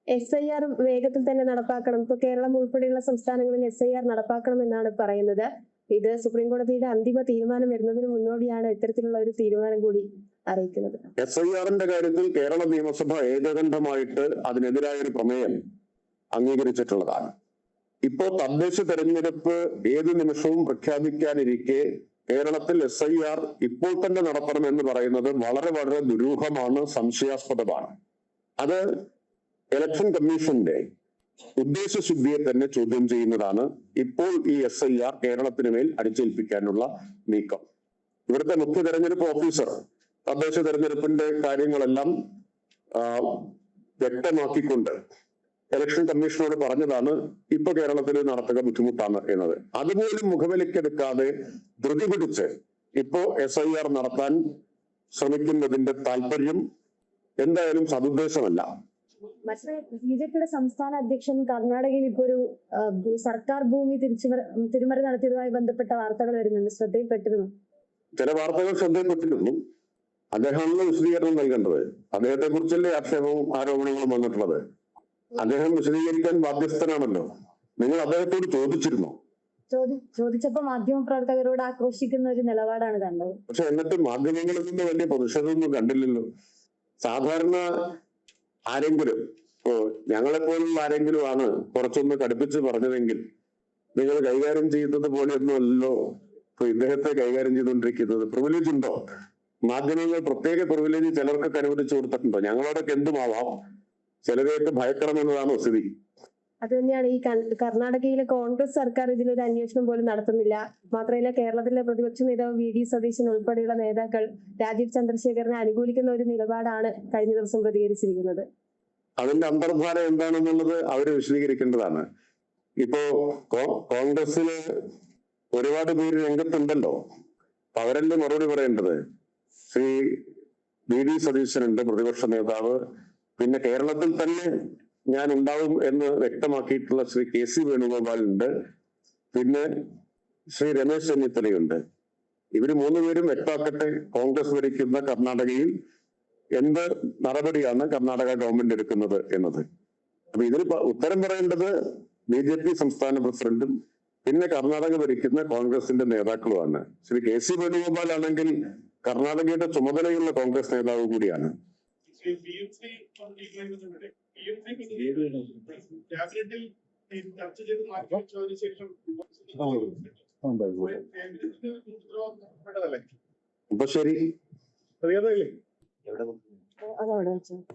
SIR വേഗത്തിൽ തന്നെ നടപ്പാക്കണം. ഇപ്പൊ കേരളം ഉൾപ്പെടെയുള്ള സംസ്ഥാനങ്ങളിൽ SIR നടപ്പാക്കണം എന്നാണ് പറയുന്നത്. ഇത് സുപ്രീം കോടതിയുടെ അന്തിമ തീരുമാനം വരുന്നതിന് മുന്നോടിയാണ് ഇത്തരത്തിലുള്ള ഒരു തീരുമാനം കൂടി അറിയിക്കുന്നത്. SIRന്റെ കാര്യത്തിൽ കേരള നിയമസഭ ഏകകണ്ഠമായിട്ട് അതിനെതിരായ ഒരു പ്രമേയം അംഗീകരിച്ചിട്ടുള്ളതാണ്. ഇപ്പോ തദ്ദേശ തെരഞ്ഞെടുപ്പ് ഏത് നിമിഷവും പ്രഖ്യാപിക്കാനിരിക്കെ കേരളത്തിൽ SIR ഇപ്പോൾ തന്നെ നടത്തണമെന്ന് പറയുന്നത് വളരെ വളരെ ദുരൂഹമാണ്, സംശയാസ്പദമാണ്. അത് ഇലക്ഷൻ കമ്മീഷന്റെ ഉദ്ദേശശുദ്ധിയെ തന്നെ ചോദ്യം ചെയ്യുന്നതാണ് ഇപ്പോൾ ഈ SIR കേരളത്തിന് മേൽ അടിച്ചേൽപ്പിക്കാനുള്ള നീക്കം. ഇവിടുത്തെ മുഖ്യ തെരഞ്ഞെടുപ്പ് ഓഫീസർ തദ്ദേശ തെരഞ്ഞെടുപ്പിന്റെ കാര്യങ്ങളെല്ലാം വ്യക്തമാക്കിക്കൊണ്ട് ഇലക്ഷൻ കമ്മീഷനോട് പറഞ്ഞതാണ് ഇപ്പൊ കേരളത്തിൽ നടത്തുക ബുദ്ധിമുട്ടാണ് എന്നത്. അതുപോലും മുഖവിലക്കെടുക്കാതെ ധൃതി പിടിച്ച് ഇപ്പോ SIR നടത്താൻ ശ്രമിക്കുന്നതിന്റെ താല്പര്യം എന്തായാലും സതുദ്ദേശമല്ല. മറ്റേ BJPയുടെ സംസ്ഥാന അധ്യക്ഷൻ കർണാടകയിൽ ഇപ്പൊ ഒരു സർക്കാർ ഭൂമി തിരിമറി നടത്തിയതുമായി ബന്ധപ്പെട്ട വാർത്തകൾ വരുന്നുണ്ട്. ശ്രദ്ധയിൽപ്പെട്ടിരുന്നു? ചില വാർത്തകൾ ശ്രദ്ധയിൽപ്പെട്ടിരുന്നു. അദ്ദേഹമാണല്ലോ വിശദീകരണം നൽകേണ്ടത്. അദ്ദേഹത്തെ കുറിച്ചല്ലേ ആരോപണങ്ങളും വന്നിട്ടുള്ളത്. അദ്ദേഹം വിശദീകരിക്കാൻ ബാധ്യസ്ഥനാണല്ലോ. നിങ്ങൾ അദ്ദേഹത്തോട് ചോദിച്ചിരുന്നോ? ചോദിച്ചപ്പോ മാധ്യമ പ്രവർത്തകരോട് ആക്രോശിക്കുന്ന ഒരു നിലപാടാണ് കണ്ടത്. പക്ഷെ എന്നിട്ട് മാധ്യമങ്ങളിൽ നിന്ന് വലിയ പ്രതിഷേധമൊന്നും കണ്ടില്ലല്ലോ. സാധാരണ ആരെങ്കിലും, ഞങ്ങളെപ്പോലുള്ള ആരെങ്കിലും ആണ് കുറച്ചൊന്ന് കടുപ്പിച്ച് പറഞ്ഞതെങ്കിൽ നിങ്ങൾ കൈകാര്യം ചെയ്യുന്നത് പോലെയൊന്നും അല്ലല്ലോ ഇപ്പൊ ഇദ്ദേഹത്തെ കൈകാര്യം ചെയ്തുകൊണ്ടിരിക്കുന്നത്. പ്രിവിലേജ് ഉണ്ടോ? മാധ്യമങ്ങൾ പ്രത്യേക പ്രിവിലേജ് ചിലർക്കൊക്കെ അനുവദിച്ചു കൊടുത്തിട്ടുണ്ടോ? ഞങ്ങളോടൊക്കെ എന്തുമാവാം, ചിലരെയൊക്കെ ഭയക്കണം എന്നതാണോ സ്ഥിതി? അത് തന്നെയാണ് ഈ കർണാടകയിലെ കോൺഗ്രസ് സർക്കാർ ഇതിലൊരു അന്വേഷണം പോലും നടത്തുന്നില്ല. മാത്രമല്ല, കേരളത്തിലെ പ്രതിപക്ഷ നേതാവ് VD സതീശൻ ഉൾപ്പെടെയുള്ള നേതാക്കൾ രാജീവ് ചന്ദ്രശേഖരനെ അനുകൂലിക്കുന്ന ഒരു നിലപാടാണ് കഴിഞ്ഞ ദിവസം പ്രതികരിച്ചിരിക്കുന്നത്. അതിന്റെ അന്തർധാര എന്താണെന്നുള്ളത് അവര് വിശദീകരിക്കേണ്ടതാണ്. ഇപ്പോ കോൺഗ്രസില് ഒരുപാട് പേര് രംഗത്തുണ്ടല്ലോ. അപ്പൊ അവരല്ലേ മറുപടി പറയേണ്ടത്. ശ്രീ VD സതീശനുണ്ട്, പ്രതിപക്ഷ നേതാവ്. പിന്നെ കേരളത്തിൽ തന്നെ ഞാൻ ഉണ്ടാവും എന്ന് വ്യക്തമാക്കിയിട്ടുള്ള ശ്രീ KC വേണുഗോപാലുണ്ട്. പിന്നെ ശ്രീ രമേശ് ചെന്നിത്തലയുണ്ട്. ഇവര് മൂന്നുപേരും വ്യക്തമാക്കട്ടെ, കോൺഗ്രസ് ഭരിക്കുന്ന കർണാടകയിൽ എന്ത് നടപടിയാണ് കർണാടക ഗവൺമെന്റ് എടുക്കുന്നത് എന്നത്. അപ്പൊ ഇതിന് ഉത്തരം പറയേണ്ടത് BJP സംസ്ഥാന പ്രസിഡന്റും പിന്നെ കർണാടക ഭരിക്കുന്ന കോൺഗ്രസിന്റെ നേതാക്കളുമാണ്. ശ്രീ KC വേണുഗോപാൽ ആണെങ്കിൽ കർണാടകയുടെ ചുമതലയുള്ള കോൺഗ്രസ് നേതാവ് കൂടിയാണ്. ക്യാബിനറ്റിൽ ചർച്ച ചെയ്ത് മാറ്റി വെച്ചതിന് ശേഷം അപ്പൊ ശരി. അറിയാതെ അതവിടെ വെച്ചോ.